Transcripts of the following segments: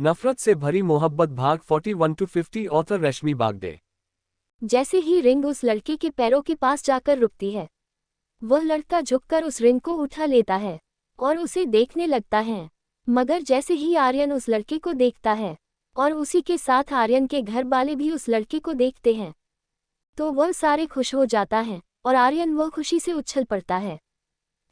नफरत से भरी मोहब्बत भाग 41-50 ऑथर रश्मि बागडे। जैसे ही रिंग उस लड़के के पैरों के पास जाकर रुकती है, वह लड़का झुककर उस रिंग को उठा लेता है और उसे देखने लगता है। मगर जैसे ही आर्यन उस लड़के को देखता है और उसी के साथ आर्यन के घर वाले भी उस लड़के को देखते हैं, तो वह सारे खुश हो जाता है और आर्यन वह खुशी से उछल पड़ता है,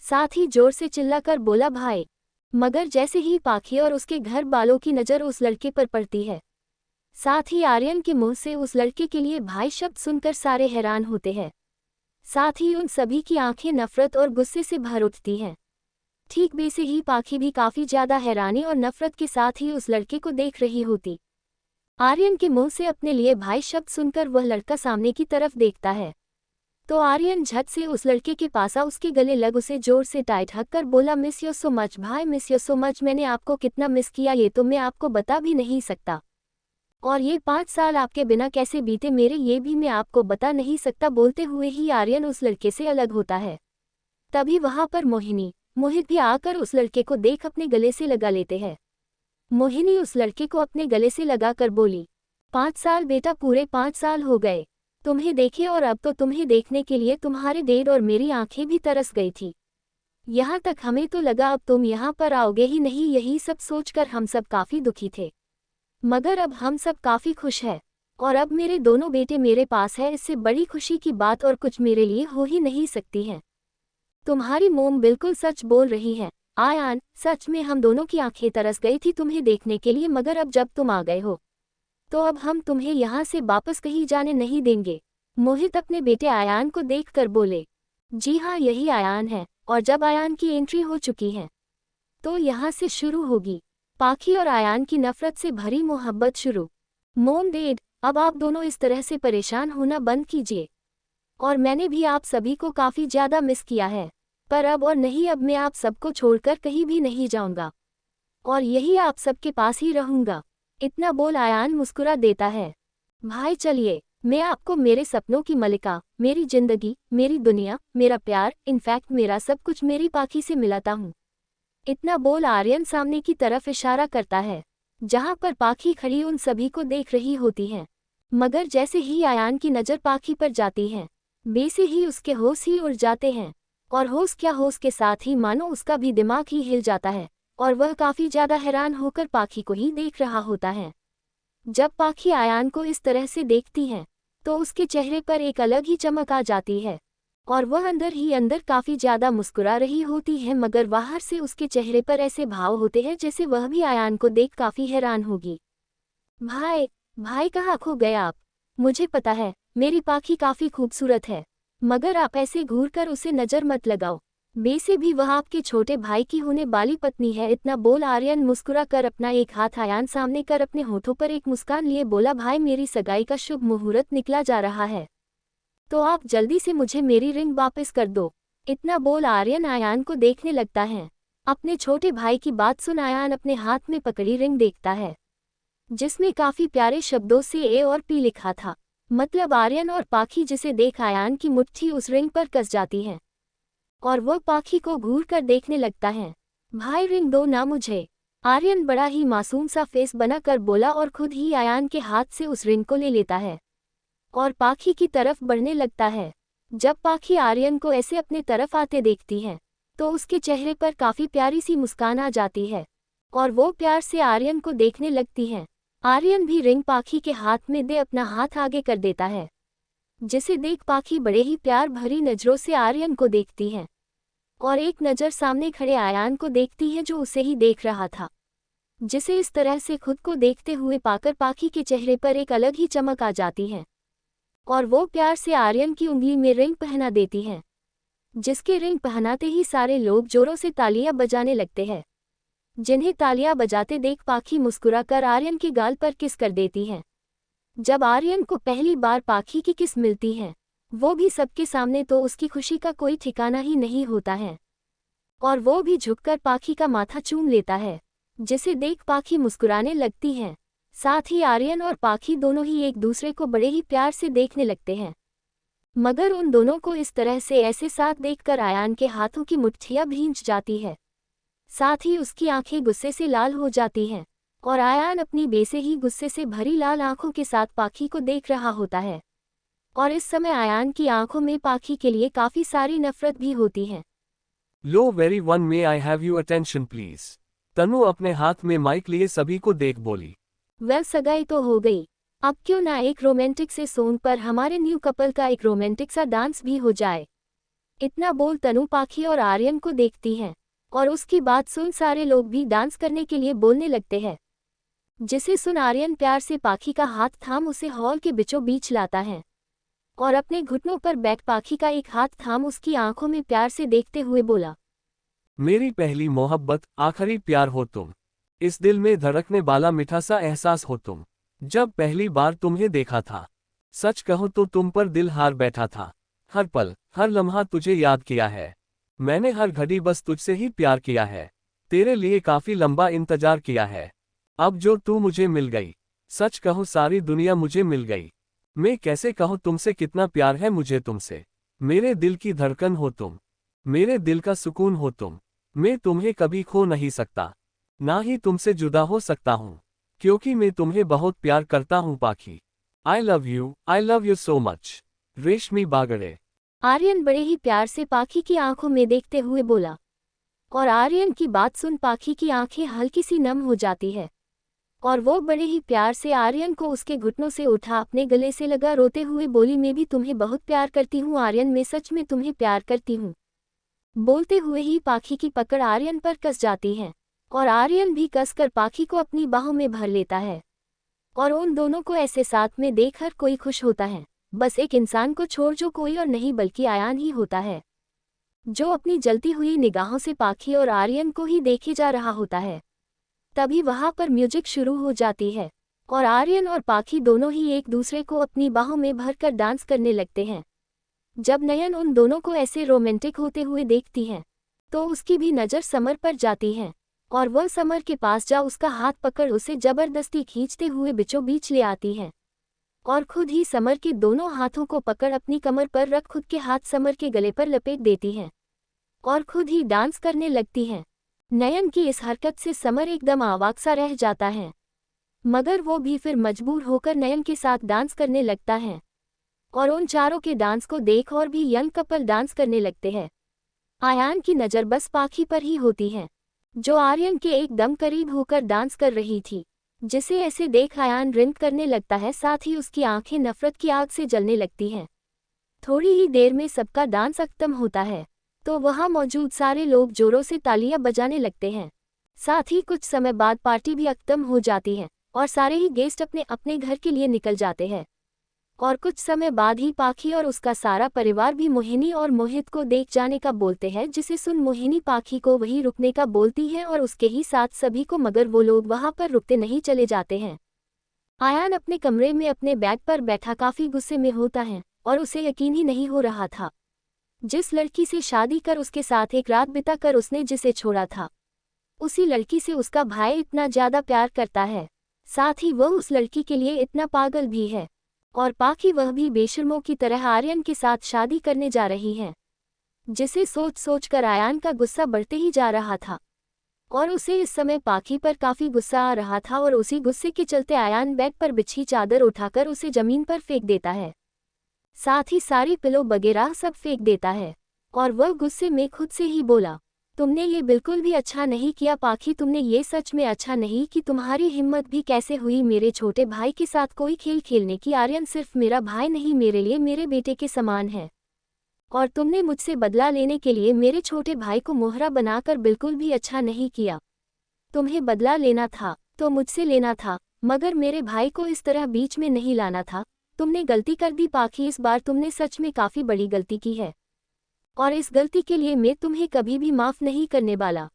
साथ ही जोर से चिल्लाकर बोला, भाई। मगर जैसे ही पाखी और उसके घर वालों की नज़र उस लड़के पर पड़ती है, साथ ही आर्यन के मुंह से उस लड़के के लिए भाई शब्द सुनकर सारे हैरान होते हैं। साथ ही उन सभी की आंखें नफरत और गुस्से से भर उठती हैं। ठीक वैसे ही पाखी भी काफ़ी ज़्यादा हैरानी और नफरत के साथ ही उस लड़के को देख रही होती। आर्यन के मुंह से अपने लिए भाई शब्द सुनकर वह लड़का सामने की तरफ देखता है, तो आर्यन झट से उस लड़के के पास आ उसके गले लग उसे जोर से टाइट हक कर बोला, मिस यू सो मच भाई, मिस यू सो मच। मैंने आपको कितना मिस किया ये तो मैं आपको बता भी नहीं सकता, और ये 5 साल आपके बिना कैसे बीते मेरे ये भी मैं आपको बता नहीं सकता। बोलते हुए ही आर्यन उस लड़के से अलग होता है। तभी वहां पर मोहित भी आकर उस लड़के को देख अपने गले से लगा लेते हैं। मोहिनी उस लड़के को अपने गले से लगाकर बोली, 5 साल बेटा, पूरे 5 साल हो गए तुम्हें देखे, और अब तो तुम्हें देखने के लिए तुम्हारे डैड और मेरी आंखें भी तरस गई थी। यहाँ तक हमें तो लगा अब तुम यहाँ पर आओगे ही नहीं। यही सब सोचकर हम सब काफ़ी दुखी थे, मगर अब हम सब काफ़ी खुश हैं, और अब मेरे दोनों बेटे मेरे पास है। इससे बड़ी खुशी की बात और कुछ मेरे लिए हो ही नहीं सकती है। तुम्हारी मोम बिल्कुल सच बोल रही है आयान, सच में हम दोनों की आंखें तरस गई थी तुम्हें देखने के लिए, मगर अब जब तुम आ गए हो तो अब हम तुम्हें यहाँ से वापस कहीं जाने नहीं देंगे। मोहित अपने बेटे आयान को देखकर बोले, जी हाँ, यही आयान है, और जब आयान की एंट्री हो चुकी है तो यहाँ से शुरू होगी पाखी और आयान की नफरत से भरी मोहब्बत शुरू। मोम डैड, अब आप दोनों इस तरह से परेशान होना बंद कीजिए, और मैंने भी आप सभी को काफ़ी ज़्यादा मिस किया है, पर अब और नहीं, अब मैं आप सबको छोड़कर कहीं भी नहीं जाऊँगा और यही आप सबके पास ही रहूँगा। इतना बोल आयान मुस्कुरा देता है। भाई चलिए, मैं आपको मेरे सपनों की मलिका, मेरी जिंदगी, मेरी दुनिया, मेरा प्यार, इनफैक्ट मेरा सब कुछ मेरी पाखी से मिलाता हूँ। इतना बोल आर्यन सामने की तरफ इशारा करता है, जहाँ पर पाखी खड़ी उन सभी को देख रही होती है। मगर जैसे ही आयान की नज़र पाखी पर जाती है, वैसे ही उसके होश ही उड़ जाते हैं, और होश क्या, होश के साथ ही मानो उसका भी दिमाग ही हिल जाता है, और वह काफ़ी ज़्यादा हैरान होकर पाखी को ही देख रहा होता है। जब पाखी आयान को इस तरह से देखती है तो उसके चेहरे पर एक अलग ही चमक आ जाती है, और वह अंदर ही अंदर काफ़ी ज़्यादा मुस्कुरा रही होती है, मगर बाहर से उसके चेहरे पर ऐसे भाव होते हैं जैसे वह भी आयान को देख काफ़ी हैरान होगी। भाई कहाँ खो गए आप? मुझे पता है मेरी पाखी काफ़ी खूबसूरत है, मगर आप ऐसे घूर कर उसे नज़र मत लगाओ, वैसे भी वह आपके छोटे भाई की होने वाली पत्नी है। इतना बोल आर्यन मुस्कुरा कर अपना एक हाथ आयान सामने कर अपने होठों पर एक मुस्कान लिए बोला, भाई मेरी सगाई का शुभ मुहूर्त निकला जा रहा है, तो आप जल्दी से मुझे मेरी रिंग वापस कर दो। इतना बोल आर्यन आयान को देखने लगता है। अपने छोटे भाई की बात सुन आयान अपने हाथ में पकड़ी रिंग देखता है, जिसमें काफ़ी प्यारे शब्दों से ए और पी लिखा था। मतलब आर्यन और पाखी जिसे देख आयान की मुट्ठी उस रिंग पर कस जाती है, और वह पाखी को घूर कर देखने लगता है। भाई रिंग दो ना मुझे। आर्यन बड़ा ही मासूम सा फेस बनाकर बोला, और खुद ही आयान के हाथ से उस रिंग को ले लेता है और पाखी की तरफ बढ़ने लगता है। जब पाखी आर्यन को ऐसे अपने तरफ आते देखती है तो उसके चेहरे पर काफ़ी प्यारी सी मुस्कान आ जाती है, और वो प्यार से आर्यन को देखने लगती है। आर्यन भी रिंग पाखी के हाथ में दे अपना हाथ आगे कर देता है, जिसे देख पाखी बड़े ही प्यार भरी नज़रों से आर्यन को देखती है, और एक नज़र सामने खड़े आयान को देखती है जो उसे ही देख रहा था, जिसे इस तरह से खुद को देखते हुए पाकर पाखी के चेहरे पर एक अलग ही चमक आ जाती है, और वो प्यार से आर्यन की उंगली में रिंग पहना देती है, जिसके रिंग पहनाते ही सारे लोग जोरों से तालियां बजाने लगते हैं, जिन्हें तालियां बजाते देख पाखी मुस्कुराकर आर्यन के गाल पर किस कर देती है। जब आर्यन को पहली बार पाखी की किस मिलती है, वो भी सबके सामने, तो उसकी खुशी का कोई ठिकाना ही नहीं होता है, और वो भी झुककर पाखी का माथा चूम लेता है, जिसे देख पाखी मुस्कुराने लगती है। साथ ही आर्यन और पाखी दोनों ही एक दूसरे को बड़े ही प्यार से देखने लगते हैं, मगर उन दोनों को इस तरह से ऐसे साथ देखकर आयान के हाथों की मुट्ठियां भींच जाती है, साथ ही उसकी आंखें गुस्से से लाल हो जाती हैं। और आयान अपनी बेसे ही गुस्से से भरी लाल आंखों के साथ पाखी को देख रहा होता है। और इस समय आयान की आंखों में पाखी के लिए काफी सारी नफरत भी होती है। लो everyone may I have you attention please. Tanu अपने हाथ में माइक लिए सभी को देख बोली। वेल सगाई तो हो गई, अब क्यों ना एक रोमांटिक से सॉन्ग पर हमारे न्यू कपल का एक रोमांटिक सा डांस भी हो जाए। इतना बोल तनु पाखी और आर्यन को देखती है और उसकी बात सुन सारे लोग भी डांस करने के लिए बोलने लगते हैं। जिसे सुन आर्यन प्यार से पाखी का हाथ थाम उसे हॉल के बीचों बीच लाता है और अपने घुटनों पर बैठ पाखी का एक हाथ थाम उसकी आंखों में प्यार से देखते हुए बोला, मेरी पहली मोहब्बत, आखिरी प्यार हो तुम। इस दिल में धड़कने वाला मीठा सा एहसास हो तुम। जब पहली बार तुम्हें देखा था, सच कहो तो तुम पर दिल हार बैठा था। हर पल, हर लम्हा तुझे याद किया है। मैंने हर घड़ी बस तुझसे ही प्यार किया है। तेरे लिए काफी लंबा इंतजार किया है। अब जो तू मुझे मिल गई, सच कहो सारी दुनिया मुझे मिल गई। मैं कैसे कहूँ तुमसे कितना प्यार है मुझे तुमसे। मेरे दिल की धड़कन हो तुम, मेरे दिल का सुकून हो तुम। मैं तुम्हें कभी खो नहीं सकता, ना ही तुमसे जुदा हो सकता हूँ, क्योंकि मैं तुम्हें बहुत प्यार करता हूँ पाखी। I love you so much. रेशमी बागड़े। आर्यन बड़े ही प्यार से पाखी की आंखों में देखते हुए बोला और आर्यन की बात सुन पाखी की आंखें हल्की सी नम हो जाती है और वो बड़े ही प्यार से आर्यन को उसके घुटनों से उठा अपने गले से लगा रोते हुए बोली, मैं भी तुम्हें बहुत प्यार करती हूँ आर्यन, मैं सच में तुम्हें प्यार करती हूँ। बोलते हुए ही पाखी की पकड़ आर्यन पर कस जाती है और आर्यन भी कसकर पाखी को अपनी बाहों में भर लेता है और उन दोनों को ऐसे साथ में देख हर कोई खुश होता है। बस एक इंसान को छोड़ जो कोई और नहीं बल्कि आयान ही होता है, जो अपनी जलती हुई निगाहों से पाखी और आर्यन को ही देखे जा रहा होता है। तभी वहां पर म्यूजिक शुरू हो जाती है और आर्यन और पाखी दोनों ही एक दूसरे को अपनी बाहों में भरकर डांस करने लगते हैं। जब नयन उन दोनों को ऐसे रोमांटिक होते हुए देखती है तो उसकी भी नज़र समर पर जाती है और वह समर के पास जा उसका हाथ पकड़ उसे जबरदस्ती खींचते हुए बीचों बीच ले आती है और खुद ही समर के दोनों हाथों को पकड़ अपनी कमर पर रख खुद के हाथ समर के गले पर लपेट देती है और खुद ही डांस करने लगती है। नयन की इस हरकत से समर एकदम अवाक सा रह जाता है, मगर वो भी फिर मजबूर होकर नयन के साथ डांस करने लगता है और उन चारों के डांस को देख और भी यंग कपल डांस करने लगते हैं। आयान की नज़र बस पाखी पर ही होती है, जो आर्यन के एकदम करीब होकर डांस कर रही थी। जिसे ऐसे देख आयान रिंक करने लगता है, साथ ही उसकी आंखें नफरत की आग से जलने लगती हैं। थोड़ी ही देर में सबका डांस खत्म होता है तो वहां मौजूद सारे लोग जोरों से तालियां बजाने लगते हैं। साथ ही कुछ समय बाद पार्टी भी खत्म हो जाती है और सारे ही गेस्ट अपने अपने घर के लिए निकल जाते हैं और कुछ समय बाद ही पाखी और उसका सारा परिवार भी मोहिनी और मोहित को देख जाने का बोलते हैं, जिसे सुन मोहिनी पाखी को वहीं रुकने का बोलती है और उसके ही साथ सभी को, मगर वो लोग वहां पर रुकते नहीं चले जाते हैं। आयान अपने कमरे में अपने बैग पर बैठा काफी गुस्से में होता है और उसे यकीन ही नहीं हो रहा था, जिस लड़की से शादी कर उसके साथ एक रात बिता कर उसने जिसे छोड़ा था, उसी लड़की से उसका भाई इतना ज्यादा प्यार करता है। साथ ही वह उस लड़की के लिए इतना पागल भी है और पाखी वह भी बेशर्मों की तरह आर्यन के साथ शादी करने जा रही है, जिसे सोच सोच कर आयान का गुस्सा बढ़ते ही जा रहा था और उसे इस समय पाखी पर काफी गुस्सा आ रहा था और उसी गुस्से के चलते आयान बेड पर बिछी चादर उठाकर उसे जमीन पर फेंक देता है, साथ ही सारी पिलो वगैरह सब फेंक देता है और वह गुस्से में खुद से ही बोला, तुमने ये बिल्कुल भी अच्छा नहीं किया पाखी, तुमने ये सच में अच्छा नहीं कि तुम्हारी हिम्मत भी कैसे हुई मेरे छोटे भाई के साथ कोई खेल खेलने की। आर्यन सिर्फ मेरा भाई नहीं, मेरे लिए मेरे बेटे के समान है और तुमने मुझसे बदला लेने के लिए मेरे छोटे भाई को मोहरा बनाकर बिल्कुल भी अच्छा नहीं किया। तुम्हें बदला लेना था तो मुझसे लेना था, मगर मेरे भाई को इस तरह बीच में नहीं लाना था। तुमने गलती कर दी पाखी, इस बार तुमने सच में काफी बड़ी गलती की है और इस गलती के लिए मैं तुम्हें कभी भी माफ नहीं करने वाला,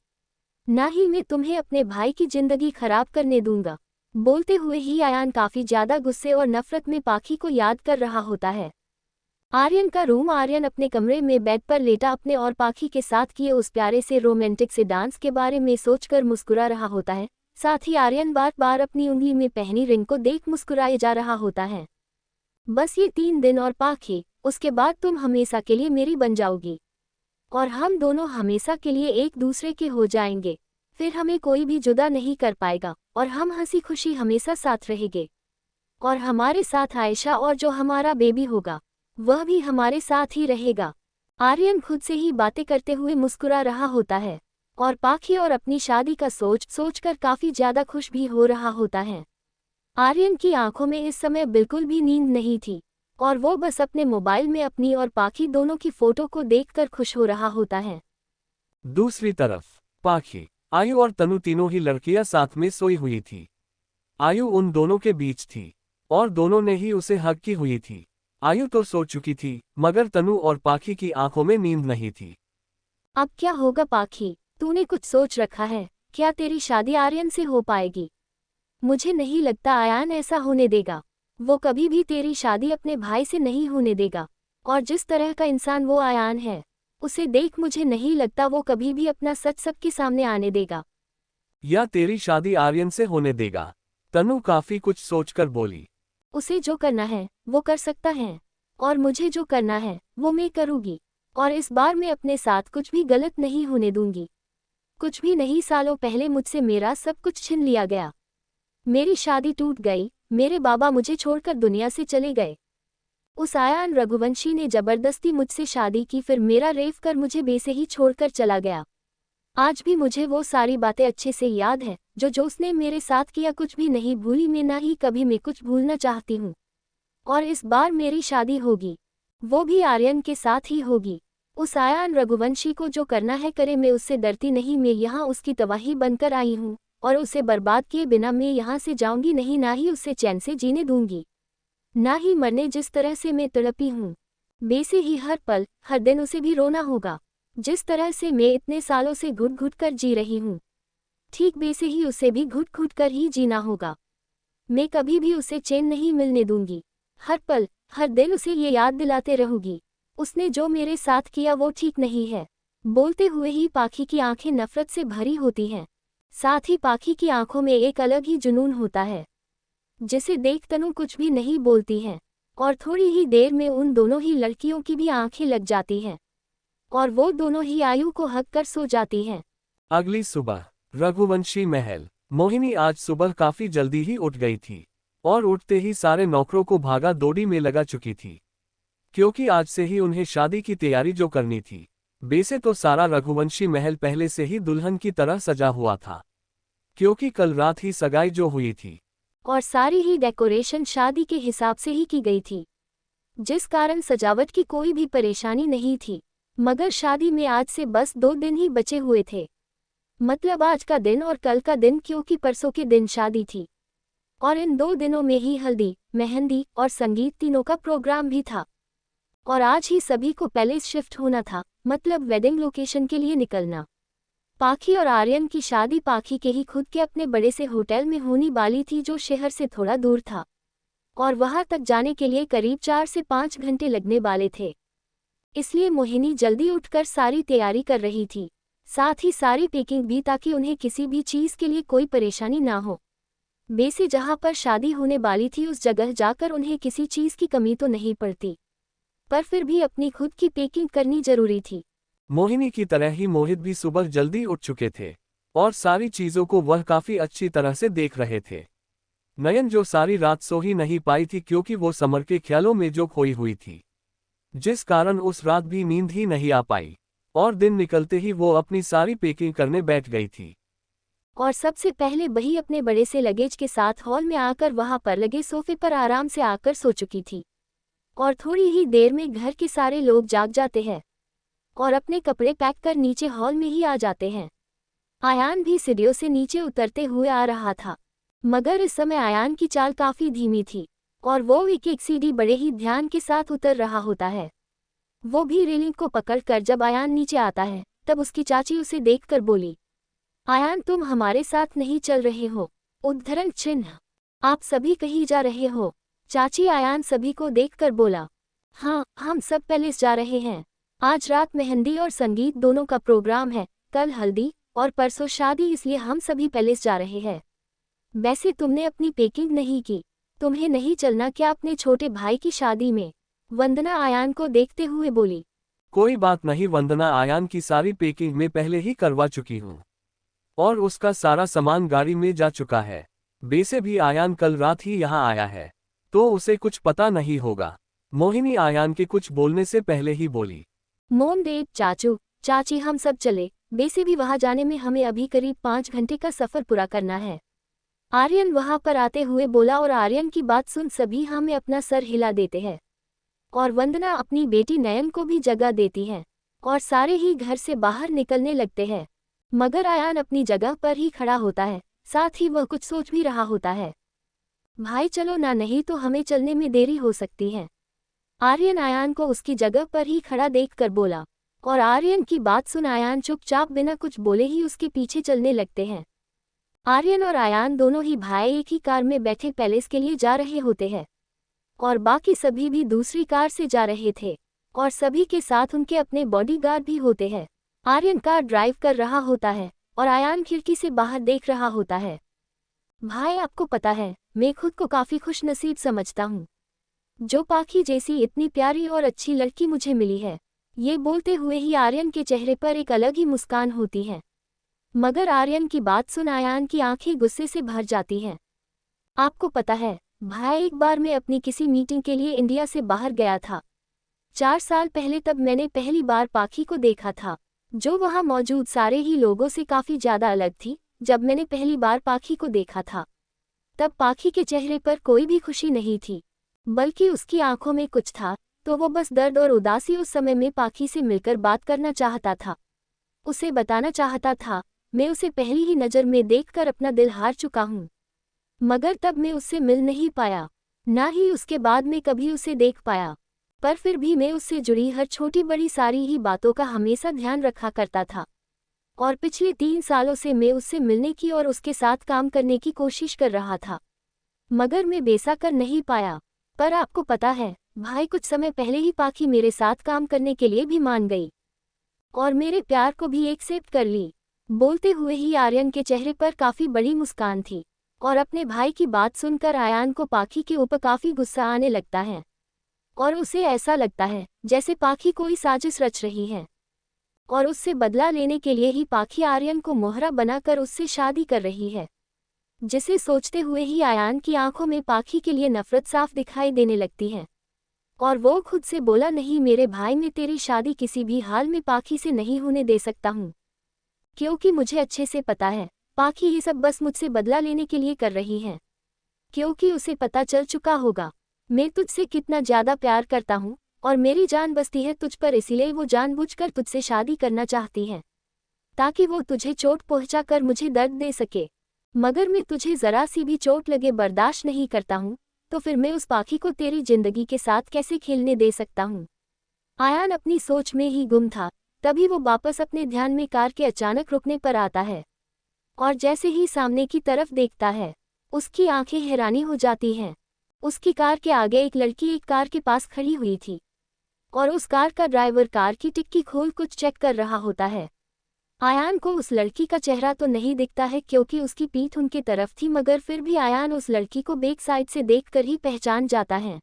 ना ही मैं तुम्हें अपने भाई की जिंदगी खराब करने दूंगा। बोलते हुए ही आयान काफी ज्यादा गुस्से और नफरत में पाखी को याद कर रहा होता है। आर्यन का रूम। आर्यन अपने कमरे में बेड पर लेटा अपने और पाखी के साथ किए उस प्यारे से रोमांटिक से डांस के बारे में सोचकर मुस्कुरा रहा होता है। साथ ही आर्यन बार बार अपनी उंगली में पहनी रिंग को देख मुस्कुराए जा रहा होता है। बस ये 3 दिन और पाखी, उसके बाद तुम हमेशा के लिए मेरी बन जाओगी और हम दोनों हमेशा के लिए एक दूसरे के हो जाएंगे। फिर हमें कोई भी जुदा नहीं कर पाएगा और हम हंसी खुशी हमेशा साथ रहेंगे। और हमारे साथ आयशा और जो हमारा बेबी होगा वह भी हमारे साथ ही रहेगा। आर्यन खुद से ही बातें करते हुए मुस्कुरा रहा होता है और पाखी और अपनी शादी का सोचकर काफी ज्यादा खुश भी हो रहा होता है। आर्यन की आंखों में इस समय बिल्कुल भी नींद नहीं थी और वो बस अपने मोबाइल में अपनी और पाखी दोनों की फोटो को देखकर खुश हो रहा होता है। दूसरी तरफ पाखी, आयु और तनु तीनों ही लड़कियां साथ में सोई हुई थी। आयु उन दोनों के बीच थी और दोनों ने ही उसे हक की हुई थी। आयु तो सो चुकी थी मगर तनु और पाखी की आंखों में नींद नहीं थी। अब क्या होगा पाखी, तूने कुछ सोच रखा है क्या? तेरी शादी आर्यन से हो पाएगी? मुझे नहीं लगता आयान ऐसा होने देगा। वो कभी भी तेरी शादी अपने भाई से नहीं होने देगा और जिस तरह का इंसान वो आयान है उसे देख मुझे नहीं लगता वो कभी भी अपना सच सबके सामने आने देगा। या तेरी शादी आर्यन से होने देगा? तनु काफी कुछ सोचकर बोली। उसे जो करना है वो कर सकता है और मुझे जो करना है वो मैं करूँगी और इस बार मैं अपने साथ कुछ भी गलत नहीं होने दूंगी। कुछ भी नहीं, सालों पहले मुझसे मेरा सब कुछ छीन लिया गया। मेरी शादी टूट गई, मेरे बाबा मुझे छोड़कर दुनिया से चले गए। उस आयान रघुवंशी ने जबरदस्ती मुझसे शादी की, फिर मेरा रेप कर मुझे बेसे ही छोड़कर चला गया। आज भी मुझे वो सारी बातें अच्छे से याद है जो उसने मेरे साथ किया। कुछ भी नहीं भूली मैं, ना ही कभी मैं कुछ भूलना चाहती हूँ। और इस बार मेरी शादी होगी, वो भी आर्यन के साथ ही होगी। उस आयान रघुवंशी को जो करना है करे, मैं उससे डरती नहीं। मैं यहाँ उसकी तबाही बनकर आई हूँ और उसे बर्बाद किए बिना मैं यहाँ से जाऊंगी नहीं। ना ही उसे चैन से जीने दूंगी, ना ही मरने। जिस तरह से मैं तड़पी हूँ बेसे ही हर पल हर दिन उसे भी रोना होगा। जिस तरह से मैं इतने सालों से घुट घुट कर जी रही हूँ ठीक वैसे ही उसे भी घुट घुट कर ही जीना होगा। मैं कभी भी उसे चैन नहीं मिलने दूंगी। हर पल हर दिन उसे ये याद दिलाते रहूंगी उसने जो मेरे साथ किया वो ठीक नहीं है। बोलते हुए ही पाखी की आंखें नफरत से भरी होती हैं। साथ ही पाखी की आंखों में एक अलग ही जुनून होता है जिसे देख तनु कुछ भी नहीं बोलती है और थोड़ी ही देर में उन दोनों ही लड़कियों की भी आंखें लग जाती हैं और वो दोनों ही आयु को हक कर सो जाती हैं। अगली सुबह रघुवंशी महल। मोहिनी आज सुबह काफी जल्दी ही उठ गई थी और उठते ही सारे नौकरों को भागा दौड़ी में लगा चुकी थी क्योंकि आज से ही उन्हें शादी की तैयारी जो करनी थी। वैसे तो सारा रघुवंशी महल पहले से ही दुल्हन की तरह सजा हुआ था क्योंकि कल रात ही सगाई जो हुई थी और सारी ही डेकोरेशन शादी के हिसाब से ही की गई थी जिस कारण सजावट की कोई भी परेशानी नहीं थी। मगर शादी में आज से बस 2 दिन ही बचे हुए थे, मतलब आज का दिन और कल का दिन, क्योंकि परसों के दिन शादी थी और इन 2 दिनों में ही हल्दी, मेहंदी और संगीत तीनों का प्रोग्राम भी था। और आज ही सभी को पैलेस शिफ्ट होना था, मतलब वेडिंग लोकेशन के लिए निकलना। पाखी और आर्यन की शादी पाखी के ही खुद के अपने बड़े से होटल में होने वाली थी जो शहर से थोड़ा दूर था और वहां तक जाने के लिए करीब 4 से 5 घंटे लगने वाले थे। इसलिए मोहिनी जल्दी उठकर सारी तैयारी कर रही थी, साथ ही सारी पैकिंग भी, ताकि उन्हें किसी भी चीज़ के लिए कोई परेशानी ना हो। वैसे जहां पर शादी होने वाली थी उस जगह जाकर उन्हें किसी चीज़ की कमी तो नहीं पड़ती, पर फिर भी अपनी खुद की पैकिंग करनी जरूरी थी। मोहिनी की तरह ही मोहित भी सुबह जल्दी उठ चुके थे और सारी चीजों को वह काफी अच्छी तरह से देख रहे थे। नयन जो सारी रात सो ही नहीं पाई थी क्योंकि वो समर के ख्यालों में जो खोई हुई थी, जिस कारण उस रात भी नींद ही नहीं आ पाई और दिन निकलते ही वो अपनी सारी पैकिंग करने बैठ गई थी। और सबसे पहले वही अपने बड़े से लगेज के साथ हॉल में आकर वहां पर लगे सोफे पर आराम से आकर सो चुकी थी। और थोड़ी ही देर में घर के सारे लोग जाग जाते हैं और अपने कपड़े पैक कर नीचे हॉल में ही आ जाते हैं। आयान भी सीढ़ियों से नीचे उतरते हुए आ रहा था, मगर इस समय आयान की चाल काफी धीमी थी और वो एक एक सीढ़ी बड़े ही ध्यान के साथ उतर रहा होता है। वो भी रेलिंग को पकड़कर जब आयान नीचे आता है तब उसकी चाची उसे देखकर बोली, आयान तुम हमारे साथ नहीं चल रहे हो? उद्धरण चिन्ह, आप सभी कहीं जा रहे हो? चाची आयान सभी को देखकर बोला, हाँ हम सब पैलेस जा रहे हैं। आज रात मेहंदी और संगीत दोनों का प्रोग्राम है, कल हल्दी और परसों शादी, इसलिए हम सभी पैलेस जा रहे हैं। वैसे तुमने अपनी पैकिंग नहीं की, तुम्हें नहीं चलना क्या अपने छोटे भाई की शादी में? वंदना आयान को देखते हुए बोली। कोई बात नहीं वंदना, आयान की सारी पैकिंग मैं पहले ही करवा चुकी हूँ। और उसका सारा सामान गाड़ी में जा चुका है। वैसे भी आयान कल रात ही यहाँ आया है, तो उसे कुछ पता नहीं होगा। मोहिनी आयान के कुछ बोलने से पहले ही बोली। मोमदेव चाचू चाची हम सब चले, वैसे भी वहां जाने में हमें अभी करीब 5 घंटे का सफर पूरा करना है। आर्यन वहां पर आते हुए बोला और आर्यन की बात सुन सभी हमें अपना सर हिला देते हैं और वंदना अपनी बेटी नयन को भी जगह देती है और सारे ही घर से बाहर निकलने लगते हैं। मगर आयान अपनी जगह पर ही खड़ा होता है, साथ ही वह कुछ सोच भी रहा होता है। भाई चलो ना, नहीं तो हमें चलने में देरी हो सकती है। आर्यन आयान को उसकी जगह पर ही खड़ा देखकर बोला और आर्यन की बात सुन आयान चुपचाप बिना कुछ बोले ही उसके पीछे चलने लगते हैं। आर्यन और आयान दोनों ही भाई एक ही कार में बैठे पैलेस के लिए जा रहे होते हैं और बाकी सभी भी दूसरी कार से जा रहे थे और सभी के साथ उनके अपने बॉडीगार्ड भी होते हैं। आर्यन कार ड्राइव कर रहा होता है और आयान खिड़की से बाहर देख रहा होता है। भाई आपको पता है, मैं खुद को काफी खुश नसीब समझता हूँ जो पाखी जैसी इतनी प्यारी और अच्छी लड़की मुझे मिली है। ये बोलते हुए ही आर्यन के चेहरे पर एक अलग ही मुस्कान होती है। मगर आर्यन की बात सुन आयान की आंखें गुस्से से भर जाती हैं। आपको पता है भाई, एक बार मैं अपनी किसी मीटिंग के लिए इंडिया से बाहर गया था 4 साल पहले। तब मैंने पहली बार पाखी को देखा था, जो वहां मौजूद सारे ही लोगों से काफी ज्यादा अलग थी। जब मैंने पहली बार पाखी को देखा था तब पाखी के चेहरे पर कोई भी खुशी नहीं थी, बल्कि उसकी आंखों में कुछ था, तो वो बस दर्द और उदासी। उस समय मैं पाखी से मिलकर बात करना चाहता था, उसे बताना चाहता था मैं उसे पहली ही नज़र में देखकर अपना दिल हार चुका हूँ। मगर तब मैं उससे मिल नहीं पाया, ना ही उसके बाद में कभी उसे देख पाया। पर फिर भी मैं उससे जुड़ी हर छोटी बड़ी सारी ही बातों का हमेशा ध्यान रखा करता था और पिछले 3 सालों से मैं उससे मिलने की और उसके साथ काम करने की कोशिश कर रहा था, मगर मैं वैसा कर नहीं पाया। पर आपको पता है भाई, कुछ समय पहले ही पाखी मेरे साथ काम करने के लिए भी मान गई और मेरे प्यार को भी एक्सेप्ट कर ली। बोलते हुए ही आर्यन के चेहरे पर काफी बड़ी मुस्कान थी और अपने भाई की बात सुनकर आयान को पाखी के ऊपर काफी गुस्सा आने लगता है और उसे ऐसा लगता है जैसे पाखी कोई साजिश रच रही है और उससे बदला लेने के लिए ही पाखी आर्यन को मोहरा बनाकर उससे शादी कर रही है। जिसे सोचते हुए ही आयान की आंखों में पाखी के लिए नफरत साफ दिखाई देने लगती है और वो खुद से बोला, नहीं मेरे भाई, मैं तेरी शादी किसी भी हाल में पाखी से नहीं होने दे सकता हूँ, क्योंकि मुझे अच्छे से पता है पाखी ये सब बस मुझसे बदला लेने के लिए कर रही है, क्योंकि उसे पता चल चुका होगा मैं तुझसे कितना ज़्यादा प्यार करता हूँ और मेरी जान बसती है तुझ पर, इसीलिए वो जानबूझकर तुझसे शादी करना चाहती है ताकि वो तुझे चोट पहुँचाकर मुझे दर्द दे सके। मगर मैं तुझे ज़रा सी भी चोट लगे बर्दाश्त नहीं करता हूँ, तो फिर मैं उस पाखी को तेरी जिंदगी के साथ कैसे खेलने दे सकता हूँ। आयान अपनी सोच में ही गुम था, तभी वो वापस अपने ध्यान में कार के अचानक रुकने पर आता है और जैसे ही सामने की तरफ देखता है उसकी आंखें हैरानी हो जाती हैं। उसकी कार के आगे एक लड़की एक कार के पास खड़ी हुई थी और उस कार का ड्राइवर कार की डिक्की खोल कुछ चेक कर रहा होता है। आयान को उस लड़की का चेहरा तो नहीं दिखता है क्योंकि उसकी पीठ उनके तरफ थी, मगर फिर भी आयान उस लड़की को बैक साइड से देखकर ही पहचान जाता है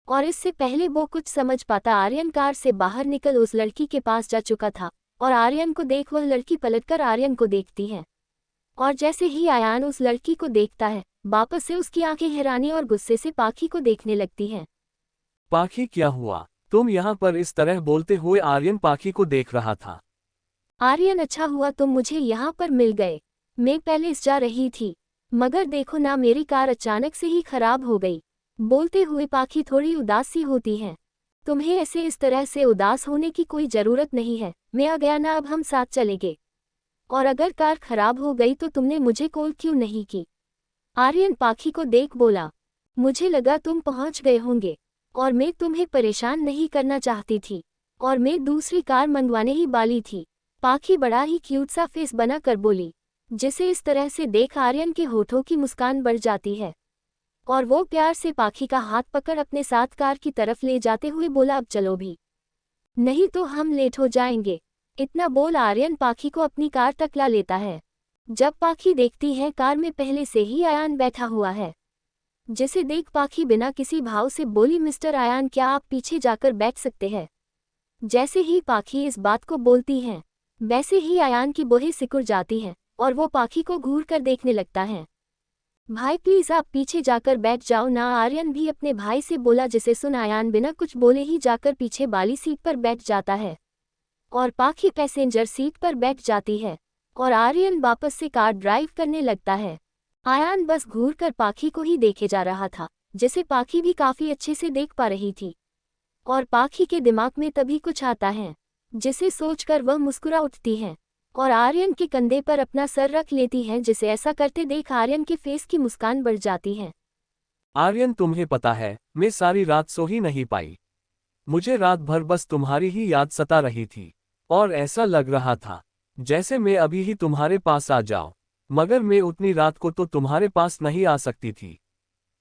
और इससे पहले वो कुछ समझ पाता आर्यन कार से बाहर निकल उस लड़की के पास जा चुका था और आर्यन को देख वह लड़की पलटकर आर्यन को देखती है और जैसे ही आयान उस लड़की को देखता है वापस से उसकी आंखें हैरानी और गुस्से से पाखी को देखने लगती हैं। पाखी, क्या हुआ? तुम यहाँ पर इस तरह बोलते हुए आर्यन पाखी को देख रहा था। आर्यन, अच्छा हुआ तुम मुझे यहाँ पर मिल गए, मैं पैलेस जा रही थी, मगर देखो ना मेरी कार अचानक से ही खराब हो गई। बोलते हुए पाखी थोड़ी उदास सी होती है। तुम्हें ऐसे इस तरह से उदास होने की कोई ज़रूरत नहीं है, मैं आ गया ना, अब हम साथ चलेंगे। और अगर कार खराब हो गई तो तुमने मुझे कॉल क्यों नहीं की? आर्यन पाखी को देख बोला, मुझे लगा तुम पहुंच गए होंगे और मैं तुम्हें परेशान नहीं करना चाहती थी और मैं दूसरी कार मंगवाने ही वाली थी। पाखी बड़ा ही क्यूट सा फेस बना कर बोली, जिसे इस तरह से देख आर्यन के होठों की मुस्कान बढ़ जाती है और वो प्यार से पाखी का हाथ पकड़ अपने साथ कार की तरफ ले जाते हुए बोला, अब चलो भी, नहीं तो हम लेट हो जाएंगे। इतना बोल आर्यन पाखी को अपनी कार तक ला लेता है। जब पाखी देखती है कार में पहले से ही आयान बैठा हुआ है, जिसे देख पाखी बिना किसी भाव से बोली, मिस्टर आयान, क्या आप पीछे जाकर बैठ सकते हैं? जैसे ही पाखी इस बात को बोलती है वैसे ही आयान की बोहें सिकुड़ जाती हैं और वो पाखी को घूर कर देखने लगता है। भाई प्लीज आप पीछे जाकर बैठ जाओ ना, आर्यन भी अपने भाई से बोला, जिसे सुन आयान बिना कुछ बोले ही जाकर पीछे वाली सीट पर बैठ जाता है और पाखी पैसेंजर सीट पर बैठ जाती है और आर्यन वापस से कार ड्राइव करने लगता है। आयान बस घूर कर पाखी को ही देखे जा रहा था, जिसे पाखी भी काफी अच्छे से देख पा रही थी। और पाखी के दिमाग में तभी कुछ आता है, जिसे सोचकर वह मुस्कुरा उठती है और आर्यन के कंधे पर अपना सर रख लेती है, जिसे ऐसा करते देख आर्यन के फेस की मुस्कान बढ़ जाती है। आर्यन तुम्हें पता है, मैं सारी रात सो ही नहीं पाई। मुझे रात भर बस तुम्हारी ही याद सता रही थी और ऐसा लग रहा था जैसे मैं अभी ही तुम्हारे पास आ जाऊं, मगर मैं उतनी रात को तो तुम्हारे पास नहीं आ सकती थी।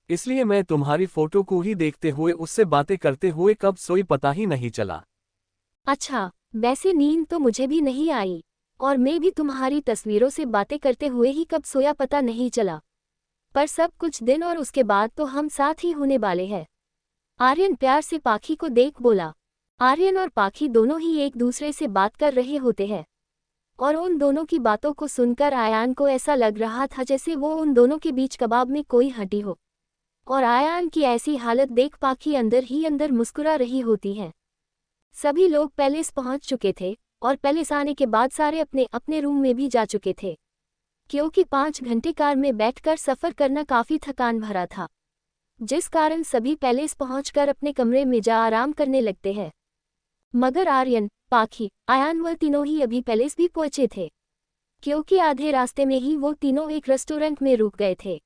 इसलिए मैं तुम्हारी फोटो को ही देखते हुए उससे बातें करते हुए कब सोई पता ही नहीं चला। अच्छा, वैसे नींद तो मुझे भी नहीं आई और मैं भी तुम्हारी तस्वीरों से बातें करते हुए ही कब सोया पता नहीं चला, पर सब कुछ दिन और उसके बाद तो हम साथ ही होने वाले हैं। आर्यन प्यार से पाखी को देख बोला। आर्यन और पाखी दोनों ही एक दूसरे से बात कर रहे होते हैं और उन दोनों की बातों को सुनकर आयान को ऐसा लग रहा था जैसे वो उन दोनों के बीच कबाब में कोई हड्डी हो। और आयान की ऐसी हालत देख पाखी अंदर ही अंदर मुस्कुरा रही होती है। सभी लोग पैलेस पहुंच चुके थे और पैलेस आने के बाद सारे अपने अपने रूम में भी जा चुके थे, क्योंकि 5 घंटे कार में बैठकर सफर करना काफी थकान भरा था, जिस कारण सभी पैलेस पहुंचकर अपने कमरे में जा आराम करने लगते हैं। मगर आर्यन, पाखी, आयान वह तीनों ही अभी पैलेस भी पहुंचे थे, क्योंकि आधे रास्ते में ही वो तीनों एक रेस्टोरेंट में रुक गए थे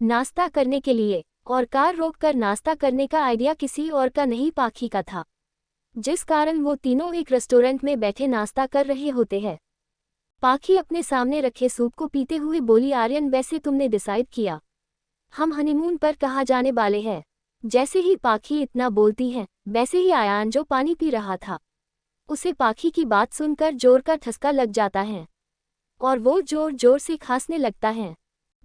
नाश्ता करने के लिए, और कार रोककर नाश्ता करने का आइडिया किसी और का नहीं पाखी का था, जिस कारण वो तीनों एक रेस्टोरेंट में बैठे नाश्ता कर रहे होते हैं। पाखी अपने सामने रखे सूप को पीते हुए बोली, आर्यन वैसे तुमने डिसाइड किया हम हनीमून पर कहाँ जाने वाले हैं? जैसे ही पाखी इतना बोलती है, वैसे ही आयान जो पानी पी रहा था, उसे पाखी की बात सुनकर जोर का ठसका लग जाता है और वो जोर जोर से खांसने लगता है,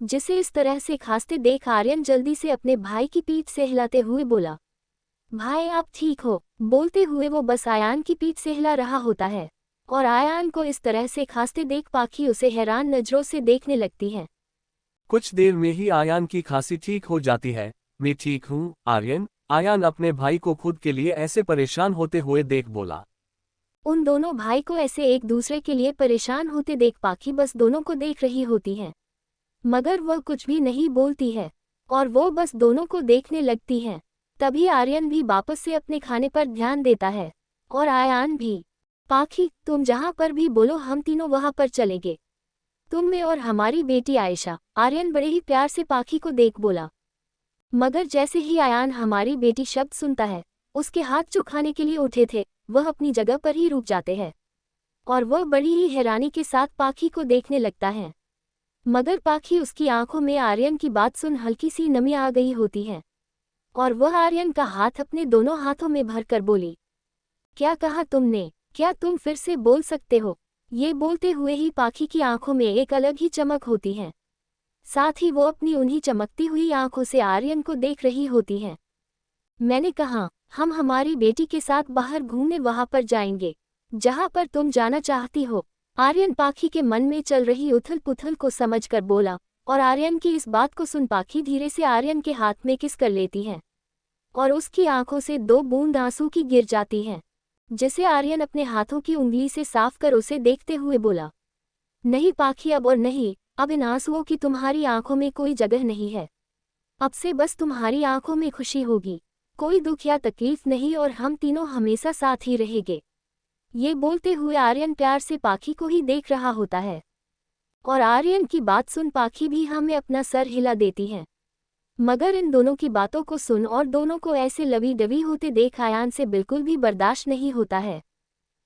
जिसे इस तरह से खांसते देख आर्यन जल्दी से अपने भाई की पीठ से हिलाते हुए बोला, भाई आप ठीक हो? बोलते हुए वो बस आयान की पीठ से हिला रहा होता है और आयान को इस तरह से खांसते देख पाखी उसे हैरान नजरों से देखने लगती है। कुछ देर में ही आयान की खांसी ठीक हो जाती है। मैं ठीक हूँ आर्यन, आयान अपने भाई को खुद के लिए ऐसे परेशान होते हुए देख बोला। उन दोनों भाई को ऐसे एक दूसरे के लिए परेशान होते देख पाखी बस दोनों को देख रही होती है, मगर वह कुछ भी नहीं बोलती है और वो बस दोनों को देखने लगती है। तभी आर्यन भी वापस से अपने खाने पर ध्यान देता है और आयान भी। पाखी, तुम जहाँ पर भी बोलो हम तीनों वहाँ पर चलेंगे, तुम में और हमारी बेटी आयशा। आर्यन बड़े ही प्यार से पाखी को देख बोला, मगर जैसे ही आयान हमारी बेटी शब्द सुनता है, उसके हाथ जो खाने के लिए उठे थे वह अपनी जगह पर ही रुक जाते हैं और वह बड़ी ही हैरानी के साथ पाखी को देखने लगता है। मगर पाखी उसकी आंखों में आर्यन की बात सुन हल्की सी नमी आ गई होती है और वह आर्यन का हाथ अपने दोनों हाथों में भरकर बोली, क्या कहा तुमने? क्या तुम फिर से बोल सकते हो? ये बोलते हुए ही पाखी की आंखों में एक अलग ही चमक होती है, साथ ही वो अपनी उन्हीं चमकती हुई आंखों से आर्यन को देख रही होती है। मैंने कहा हम हमारी बेटी के साथ बाहर घूमने वहां पर जाएंगे जहां पर तुम जाना चाहती हो। आर्यन पाखी के मन में चल रही उथल पुथल को समझकर बोला और आर्यन की इस बात को सुन पाखी धीरे से आर्यन के हाथ में किस कर लेती है और उसकी आंखों से 2 बूंद आंसू की गिर जाती हैं, जिसे आर्यन अपने हाथों की उंगली से साफ कर उसे देखते हुए बोला, नहीं पाखी, अब और नहीं, अब इन आंसुओं की तुम्हारी आंखों में कोई जगह नहीं है। अब से बस तुम्हारी आंखों में खुशी होगी, कोई दुख या तकलीफ नहीं और हम तीनों हमेशा साथ ही रहेंगे। ये बोलते हुए आर्यन प्यार से पाखी को ही देख रहा होता है और आर्यन की बात सुन पाखी भी हमें अपना सर हिला देती है। मगर इन दोनों की बातों को सुन और दोनों को ऐसे लवी डवी होते देख आयान से बिल्कुल भी बर्दाश्त नहीं होता है।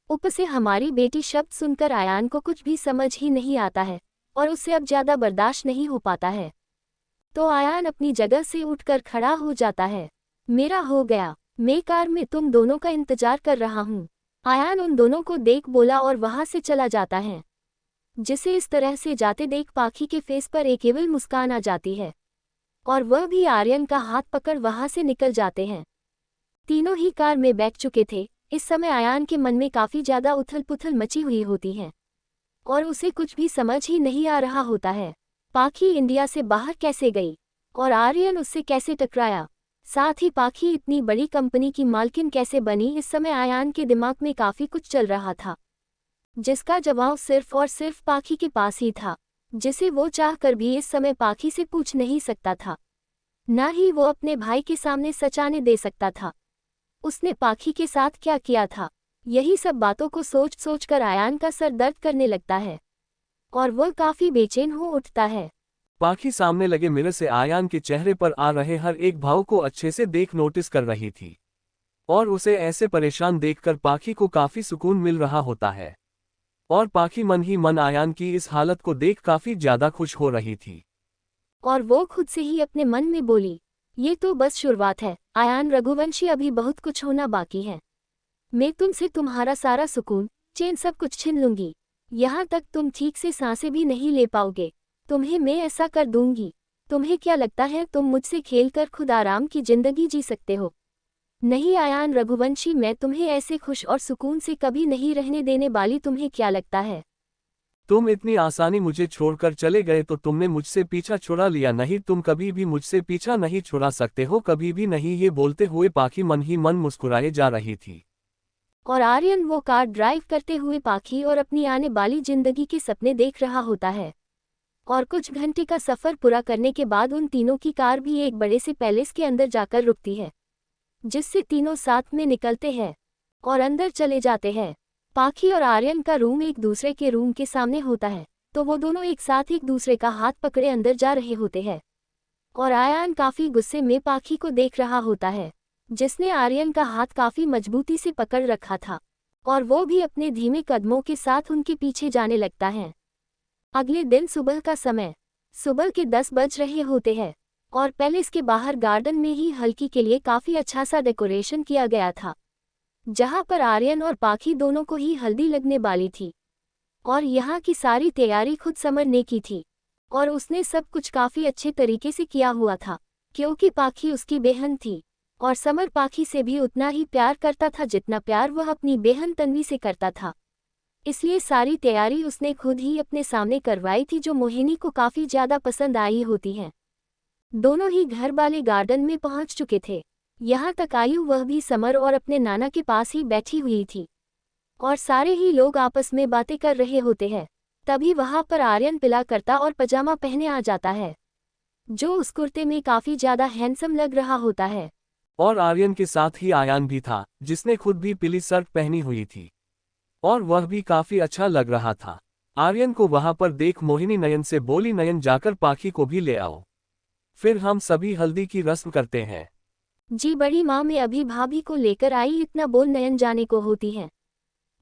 ऊपर से हमारी बेटी शब्द सुनकर आयान को कुछ भी समझ ही नहीं आता है और उससे अब ज्यादा बर्दाश्त नहीं हो पाता है, तो आयान अपनी जगह से उठकर खड़ा हो जाता है। मेरा हो गया, मैं कार में तुम दोनों का इंतजार कर रहा हूँ। आयान उन दोनों को देख बोला और वहां से चला जाता है, जिसे इस तरह से जाते देख पाखी के फेस पर एक केवल मुस्कान आ जाती है और वह भी आर्यन का हाथ पकड़ वहां से निकल जाते हैं। तीनों ही कार में बैठ चुके थे। इस समय आयान के मन में काफी ज्यादा उथल पुथल मची हुई होती है और उसे कुछ भी समझ ही नहीं आ रहा होता है। पाखी इंडिया से बाहर कैसे गई और आर्यन उससे कैसे टकराया, साथ ही पाखी इतनी बड़ी कंपनी की मालकिन कैसे बनी। इस समय आयान के दिमाग में काफ़ी कुछ चल रहा था, जिसका जवाब सिर्फ और सिर्फ पाखी के पास ही था, जिसे वो चाहकर भी इस समय पाखी से पूछ नहीं सकता था, ना ही वो अपने भाई के सामने सच आने दे सकता था। उसने पाखी के साथ क्या किया था, यही सब बातों को सोच सोच कर आयान का सर दर्द करने लगता है और वह काफ़ी बेचैन हो उठता है। पाखी सामने लगे मिरर से आयान के चेहरे पर आ रहे हर एक भाव को अच्छे से नोटिस कर रही थी, और उसे ऐसे परेशान देखकर पाखी को काफी सुकून मिल रहा होता है। और पाखी मन ही मन आयान की इस हालत को देख काफी ज्यादा खुश हो रही थी। और वो खुद से ही अपने मन में बोली, ये तो बस शुरुआत है आयान रघुवंशी, अभी बहुत कुछ होना बाकी है। मैं तुमसे तुम्हारा सारा सुकून चैन सब कुछ छीन लूंगी, यहाँ तक तुम ठीक से सांसें भी नहीं ले पाओगे। तुम्हें मैं ऐसा कर दूंगी। तुम्हें क्या लगता है तुम मुझसे खेलकर खुद आराम की जिंदगी जी सकते हो? नहीं आयान रघुवंशी, मैं तुम्हें ऐसे खुश और सुकून से कभी नहीं रहने देने वाली। तुम्हें क्या लगता है तुम इतनी आसानी मुझे छोड़कर चले गए तो तुमने मुझसे पीछा छुड़ा लिया, नहीं तुम कभी भी मुझसे पीछा नहीं छुड़ा सकते हो, कभी भी नहीं। ये बोलते हुए पाखी मन ही मन मुस्कुराए जा रही थी। और आर्यन वो कार ड्राइव करते हुए पाखी और अपनी आने वाली जिंदगी के सपने देख रहा होता है। और कुछ घंटे का सफर पूरा करने के बाद उन तीनों की कार भी एक बड़े से पैलेस के अंदर जाकर रुकती है, जिससे तीनों साथ में निकलते हैं और अंदर चले जाते हैं। पाखी और आर्यन का रूम एक दूसरे के रूम के सामने होता है, तो वो दोनों एक साथ एक दूसरे का हाथ पकड़े अंदर जा रहे होते हैं। और आयान काफी गुस्से में पाखी को देख रहा होता है, जिसने आर्यन का हाथ काफी मजबूती से पकड़ रखा था, और वो भी अपने धीमे कदमों के साथ उनके पीछे जाने लगता है। अगले दिन सुबह का समय, सुबह के 10 बज रहे होते हैं और पैलेस के बाहर गार्डन में ही हल्की के लिए काफी अच्छा सा डेकोरेशन किया गया था, जहां पर आर्यन और पाखी दोनों को ही हल्दी लगने वाली थी। और यहाँ की सारी तैयारी खुद समर ने की थी, और उसने सब कुछ काफी अच्छे तरीके से किया हुआ था, क्योंकि पाखी उसकी बहन थी और समर पाखी से भी उतना ही प्यार करता था जितना प्यार वह अपनी बहन तन्वी से करता था। इसलिए सारी तैयारी उसने खुद ही अपने सामने करवाई थी, जो मोहिनी को काफी ज्यादा पसंद आई होती है। दोनों ही घर वाले गार्डन में पहुंच चुके थे, यहाँ तक आयु वह भी समर और अपने नाना के पास ही बैठी हुई थी, और सारे ही लोग आपस में बातें कर रहे होते हैं। तभी वहां पर आर्यन पिला करता और पजामा पहने आ जाता है, जो उस कुर्ते में काफी ज्यादा हैंडसम लग रहा होता है। और आर्यन के साथ ही आयान भी था, जिसने खुद भी पीली शर्ट पहनी हुई थी, और वह भी काफी अच्छा लग रहा था। आर्यन को वहां पर देख मोहिनी नयन से बोली, नयन जाकर पाखी को भी ले आओ, फिर हम सभी हल्दी की रस्म करते हैं। जी बड़ी माँ, मैं अभी भाभी को लेकर आई, इतना बोल नयन जाने को होती है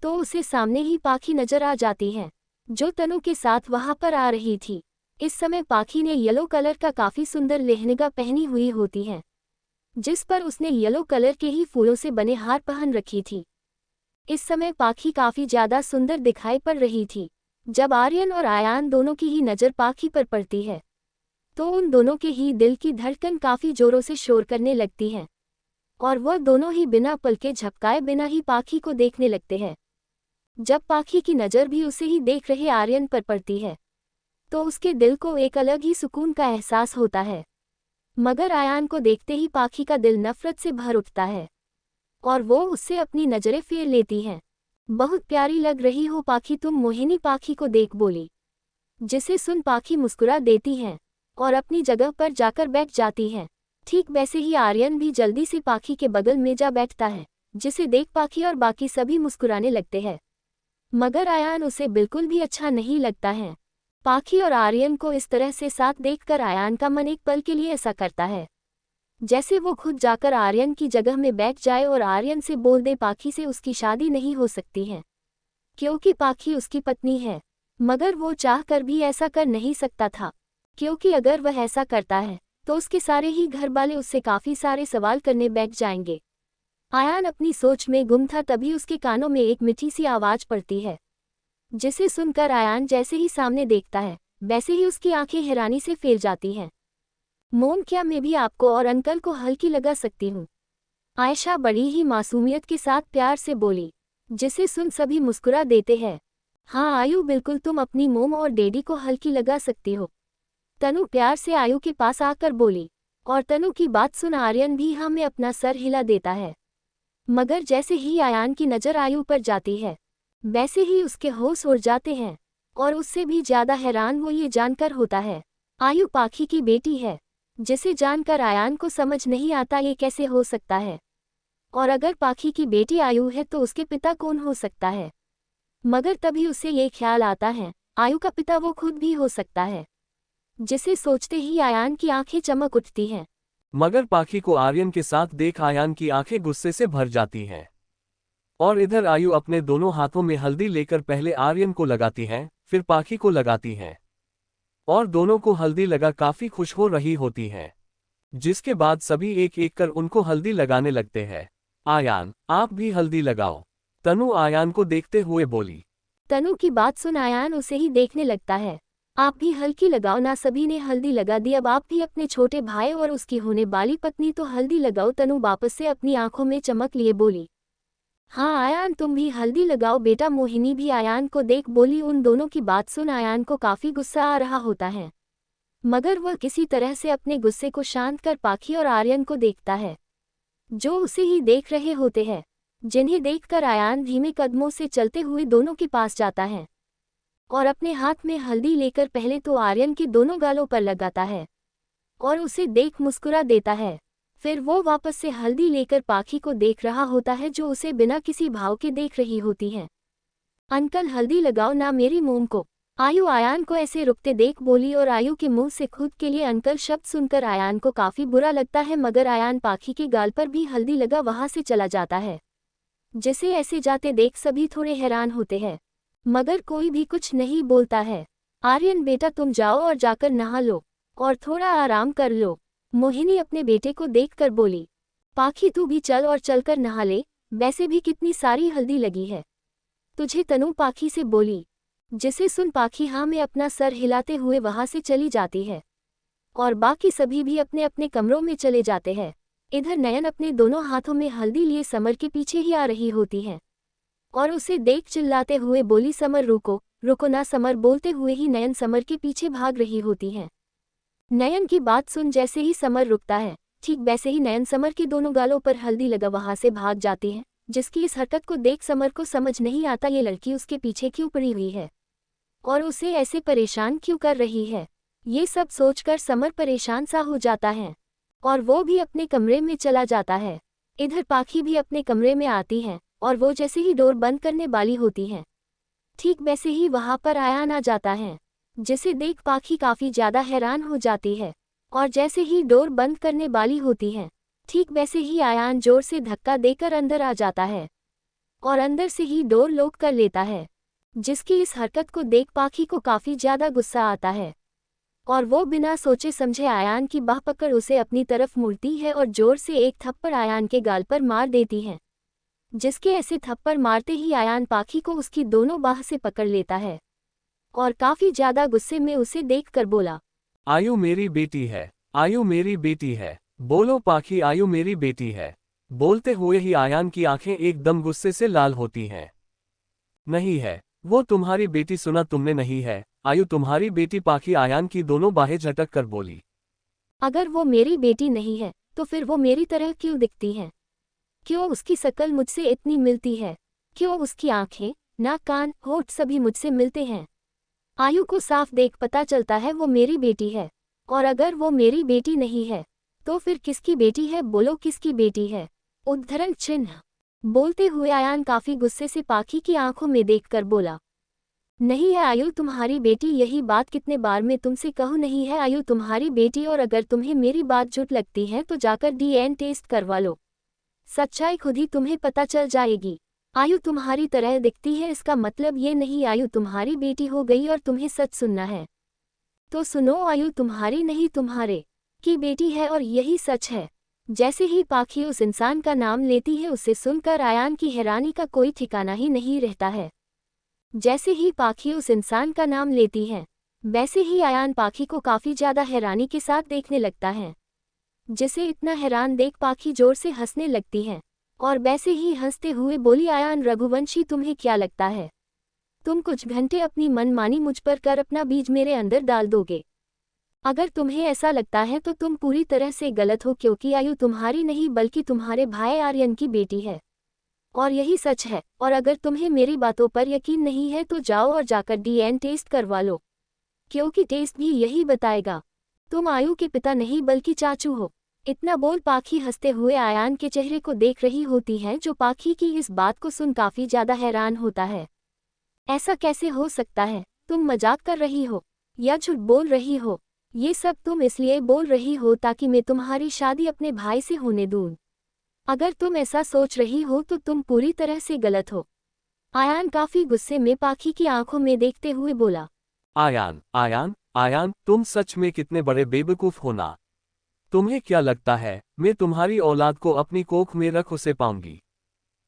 तो उसे सामने ही पाखी नजर आ जाती है, जो तनु के साथ वहां पर आ रही थी। इस समय पाखी ने येलो कलर का काफी सुंदर लहंगा पहनी हुई होती है, जिस पर उसने येलो कलर के ही फूलों से बने हार पहन रखी थी। इस समय पाखी काफी ज्यादा सुंदर दिखाई पड़ रही थी। जब आर्यन और आयान दोनों की ही नजर पाखी पर पड़ती है, तो उन दोनों के ही दिल की धड़कन काफी जोरों से शोर करने लगती है, और वह दोनों ही बिना पल के झपकाए बिना ही पाखी को देखने लगते हैं। जब पाखी की नज़र भी उसे ही देख रहे आर्यन पर पड़ती है, तो उसके दिल को एक अलग ही सुकून का एहसास होता है। मगर आयान को देखते ही पाखी का दिल नफरत से भर उठता है, और वो उससे अपनी नज़रें फेर लेती हैं। बहुत प्यारी लग रही हो पाखी तुम, मोहिनी पाखी को देख बोली, जिसे सुन पाखी मुस्कुरा देती है और अपनी जगह पर जाकर बैठ जाती है। ठीक वैसे ही आर्यन भी जल्दी से पाखी के बगल में जा बैठता है, जिसे देख पाखी और बाकी सभी मुस्कुराने लगते हैं। मगर आयान उसे बिल्कुल भी अच्छा नहीं लगता है। पाखी और आर्यन को इस तरह से साथ देखकर आयान का मन एक पल के लिए ऐसा करता है जैसे वो खुद जाकर आर्यन की जगह में बैठ जाए और आर्यन से बोल दे पाखी से उसकी शादी नहीं हो सकती है, क्योंकि पाखी उसकी पत्नी है। मगर वो चाहकर भी ऐसा कर नहीं सकता था, क्योंकि अगर वह ऐसा करता है तो उसके सारे ही घर वाले उससे काफ़ी सारे सवाल करने बैठ जाएंगे। आयान अपनी सोच में गुम था, तभी उसके कानों में एक मीठी सी आवाज़ पड़ती है, जिसे सुनकर आयान जैसे ही सामने देखता है वैसे ही उसकी आंखें हैरानी से फैल जाती हैं। मोम, क्या मैं भी आपको और अंकल को हल्की लगा सकती हूँ? आयशा बड़ी ही मासूमियत के साथ प्यार से बोली, जिसे सुन सभी मुस्कुरा देते हैं। हाँ आयु, बिल्कुल, तुम अपनी मोम और डैडी को हल्की लगा सकती हो। तनु प्यार से आयु के पास आकर बोली। और तनु की बात सुन आर्यन भी हाँ में अपना सर हिला देता है। मगर जैसे ही आयान की नज़र आयु पर जाती है, वैसे ही उसके होश उड़ जाते हैं। और उससे भी ज्यादा हैरान वो ये जानकर होता है, आयु पाखी की बेटी है, जिसे जानकर आयान को समझ नहीं आता ये कैसे हो सकता है। और अगर पाखी की बेटी आयु है तो उसके पिता कौन हो सकता है। मगर तभी उसे ये ख्याल आता है, आयु का पिता वो खुद भी हो सकता है। जिसे सोचते ही आयान की आंखें चमक उठती हैं। मगर पाखी को आर्यन के साथ देख आयान की आंखें गुस्से से भर जाती हैं। और इधर आयु अपने दोनों हाथों में हल्दी लेकर पहले आर्यन को लगाती है, फिर पाखी को लगाती है। और दोनों को हल्दी लगा काफी खुश हो रही होती है। जिसके बाद सभी एक एक कर उनको हल्दी लगाने लगते हैं। आयान, आप भी हल्दी लगाओ, तनु आयान को देखते हुए बोली। तनु की बात सुन आयान उसे ही देखने लगता है। आप भी हल्की लगाओ ना। सभी ने हल्दी लगा दी, अब आप भी अपने छोटे भाई और उसकी होने वाली पत्नी तो हल्दी लगाओ। तनु वापस से अपनी आंखों में चमक लिए बोली। हाँ आयान, तुम भी हल्दी लगाओ बेटा। मोहिनी भी आयान को देख बोली। उन दोनों की बात सुन आयान को काफी गुस्सा आ रहा होता है, मगर वह किसी तरह से अपने गुस्से को शांत कर पाखी और आर्यन को देखता है, जो उसे ही देख रहे होते हैं। जिन्हें देखकर आयान धीमे कदमों से चलते हुए दोनों के पास जाता है और अपने हाथ में हल्दी लेकर पहले तो आर्यन के दोनों गालों पर लगाता है और उसे देख मुस्कुरा देता है। फिर वो वापस से हल्दी लेकर पाखी को देख रहा होता है, जो उसे बिना किसी भाव के देख रही होती है। अंकल हल्दी लगाओ ना मेरी मोम को। आयु आयान को ऐसे रुकते देख बोली और आयु के मुंह से खुद के लिए अंकल शब्द सुनकर आयान को काफी बुरा लगता है। मगर आयान पाखी के गाल पर भी हल्दी लगा वहां से चला जाता है। जिसे ऐसे जाते देख सभी थोड़े हैरान होते हैं, मगर कोई भी कुछ नहीं बोलता है। आर्यन बेटा तुम जाओ और जाकर नहा लो और थोड़ा आराम कर लो, मोहिनी अपने बेटे को देखकर बोली। पाखी तू भी चल और चलकर नहा ले, वैसे भी कितनी सारी हल्दी लगी है तुझे, तनु पाखी से बोली। जिसे सुन पाखी हाँ में अपना सर हिलाते हुए वहां से चली जाती है और बाकी सभी भी अपने अपने कमरों में चले जाते हैं। इधर नयन अपने दोनों हाथों में हल्दी लिए समर के पीछे ही आ रही होती है और उसे देख चिल्लाते हुए बोली, समर रुको, रुको ना। समर बोलते हुए ही नयन समर के पीछे भाग रही होती है। नयन की बात सुन जैसे ही समर रुकता है, ठीक वैसे ही नयन समर के दोनों गालों पर हल्दी लगा वहां से भाग जाती है। जिसकी इस हरकत को देख समर को समझ नहीं आता ये लड़की उसके पीछे क्यों पड़ी हुई है और उसे ऐसे परेशान क्यों कर रही है। ये सब सोचकर समर परेशान सा हो जाता है और वो भी अपने कमरे में चला जाता है। इधर पाखी भी अपने कमरे में आती है और वो जैसे ही डोर बंद करने वाली होती है, ठीक वैसे ही वहां पर आयान आ जाता है। जिसे देख पाखी काफी ज्यादा हैरान हो जाती है और जैसे ही डोर बंद करने वाली होती है, ठीक वैसे ही आयान जोर से धक्का देकर अंदर आ जाता है और अंदर से ही डोर लॉक कर लेता है। जिसकी इस हरकत को देख पाखी को काफी ज्यादा गुस्सा आता है और वो बिना सोचे समझे आयान की बाह पकड़ उसे अपनी तरफ मुड़ती है और जोर से एक थप्पड़ आयान के गाल पर मार देती है। जिसके ऐसे थप्पड़ मारते ही आयान पाखी को उसकी दोनों बाह से पकड़ लेता है और काफी ज्यादा गुस्से में उसे देखकर बोला, आयु मेरी बेटी है, आयु मेरी बेटी है, बोलो पाखी आयु मेरी बेटी है। बोलते हुए ही आयान की आंखें एकदम गुस्से से लाल होती हैं। नहीं है, वो तुम्हारी बेटी, सुना तुमने, नहीं है आयु तुम्हारी बेटी। पाखी आयान की दोनों बाहें झटक कर बोली। अगर वो मेरी बेटी नहीं है तो फिर वो मेरी तरह क्यों दिखती है? क्यों उसकी शक्ल मुझसे इतनी मिलती है? क्यों उसकी आंखें, नाक, कान, होठ सभी मुझसे मिलते हैं? आयु को साफ देख पता चलता है वो मेरी बेटी है। और अगर वो मेरी बेटी नहीं है तो फिर किसकी बेटी है? बोलो किसकी बेटी है? उद्धरण चिन्ह। बोलते हुए आयान काफी गुस्से से पाखी की आंखों में देखकर बोला, नहीं है आयु तुम्हारी बेटी। यही बात कितने बार मैं तुमसे कहूँ, नहीं है आयु तुम्हारी बेटी। और अगर तुम्हें मेरी बात झूठ लगती है तो जाकर डीएनए टेस्ट करवा लो, सच्चाई खुद ही तुम्हें पता चल जाएगी। आयु तुम्हारी तरह दिखती है, इसका मतलब ये नहीं आयु तुम्हारी बेटी हो गई। और तुम्हें सच सुनना है तो सुनो, आयु तुम्हारी नहीं तुम्हारे की बेटी है और यही सच है। जैसे ही पाखी उस इंसान का नाम लेती है, उसे सुनकर आयान की हैरानी का कोई ठिकाना ही नहीं रहता है। जैसे ही पाखी उस इंसान का नाम लेती है, वैसे ही आयान पाखी को काफी ज्यादा हैरानी के साथ देखने लगता है। जिसे इतना हैरान देख पाखी जोर से हंसने लगती है और वैसे ही हंसते हुए बोली, आयान रघुवंशी तुम्हें क्या लगता है तुम कुछ घंटे अपनी मनमानी मुझ पर कर अपना बीज मेरे अंदर डाल दोगे। अगर तुम्हें ऐसा लगता है तो तुम पूरी तरह से गलत हो, क्योंकि आयु तुम्हारी नहीं बल्कि तुम्हारे भाई आर्यन की बेटी है। और यही सच है। और अगर तुम्हें मेरी बातों पर यकीन नहीं है तो जाओ और जाकर डीएनए टेस्ट करवा लो, क्योंकि टेस्ट भी यही बताएगा तुम आयु के पिता नहीं बल्कि चाचू हो। इतना बोल पाखी हंसते हुए आयान के चेहरे को देख रही होती है, जो पाखी की इस बात को सुन काफी ज्यादा हैरान होता है। ऐसा कैसे हो सकता है? तुम मजाक कर रही हो या झूठ बोल रही हो? ये सब तुम इसलिए बोल रही हो ताकि मैं तुम्हारी शादी अपने भाई से होने दूं। अगर तुम ऐसा सोच रही हो तो तुम पूरी तरह से गलत हो। आयान काफी गुस्से में पाखी की आंखों में देखते हुए बोला। आयान, आयान, आयान, तुम सच में कितने बड़े बेवकूफ हो ना। तुम्हें क्या लगता है मैं तुम्हारी औलाद को अपनी कोख में रख उसे पाऊंगी?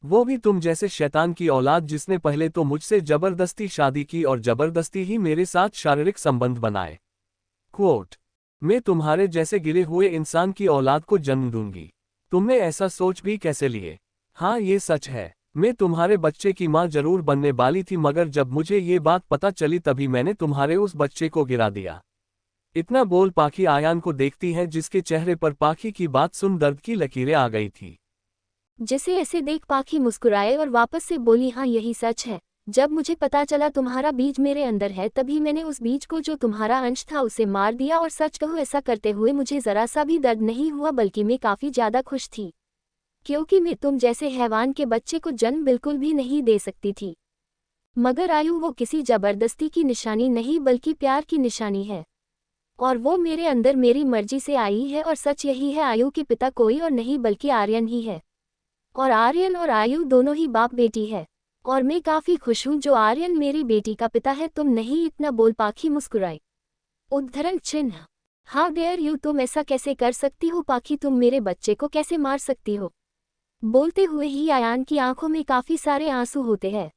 वो भी तुम जैसे शैतान की औलाद, जिसने पहले तो मुझसे जबरदस्ती शादी की और जबरदस्ती ही मेरे साथ शारीरिक संबंध बनाए। क्वोट, मैं तुम्हारे जैसे गिरे हुए इंसान की औलाद को जन्म दूंगी। तुमने ऐसा सोच भी कैसे लिए? हाँ, ये सच है, मैं तुम्हारे बच्चे की माँ जरूर बनने वाली थी, मगर जब मुझे ये बात पता चली तभी मैंने तुम्हारे उस बच्चे को गिरा दिया। इतना बोल पाखी आयान को देखती है, जिसके चेहरे पर पाखी की बात सुन दर्द की लकीरें आ गई थी। जिसे ऐसे देख पाखी मुस्कुराए और वापस से बोली, हाँ यही सच है। जब मुझे पता चला तुम्हारा बीज मेरे अंदर है तभी मैंने उस बीज को जो तुम्हारा अंश था उसे मार दिया। और सच कहूँ, ऐसा करते हुए मुझे जरा सा भी दर्द नहीं हुआ, बल्कि मैं काफी ज्यादा खुश थी, क्योंकि मैं तुम जैसे हैवान के बच्चे को जन्म बिल्कुल भी नहीं दे सकती थी। मगर आयु, वो किसी जबरदस्ती की निशानी नहीं बल्कि प्यार की निशानी है, और वो मेरे अंदर मेरी मर्जी से आई है। और सच यही है, आयु के पिता कोई और नहीं बल्कि आर्यन ही है। और आर्यन और आयु दोनों ही बाप बेटी है, और मैं काफी खुश हूँ जो आर्यन मेरी बेटी का पिता है। तुम नहीं, इतना बोल पाखी मुस्कुराई। उद्धरण चिन्ह, हाउ डेयर यू, तुम ऐसा कैसे कर सकती हो पाखी? तुम मेरे बच्चे को कैसे मार सकती हो? बोलते हुए ही आयान की आंखों में काफी सारे आंसू होते हैं,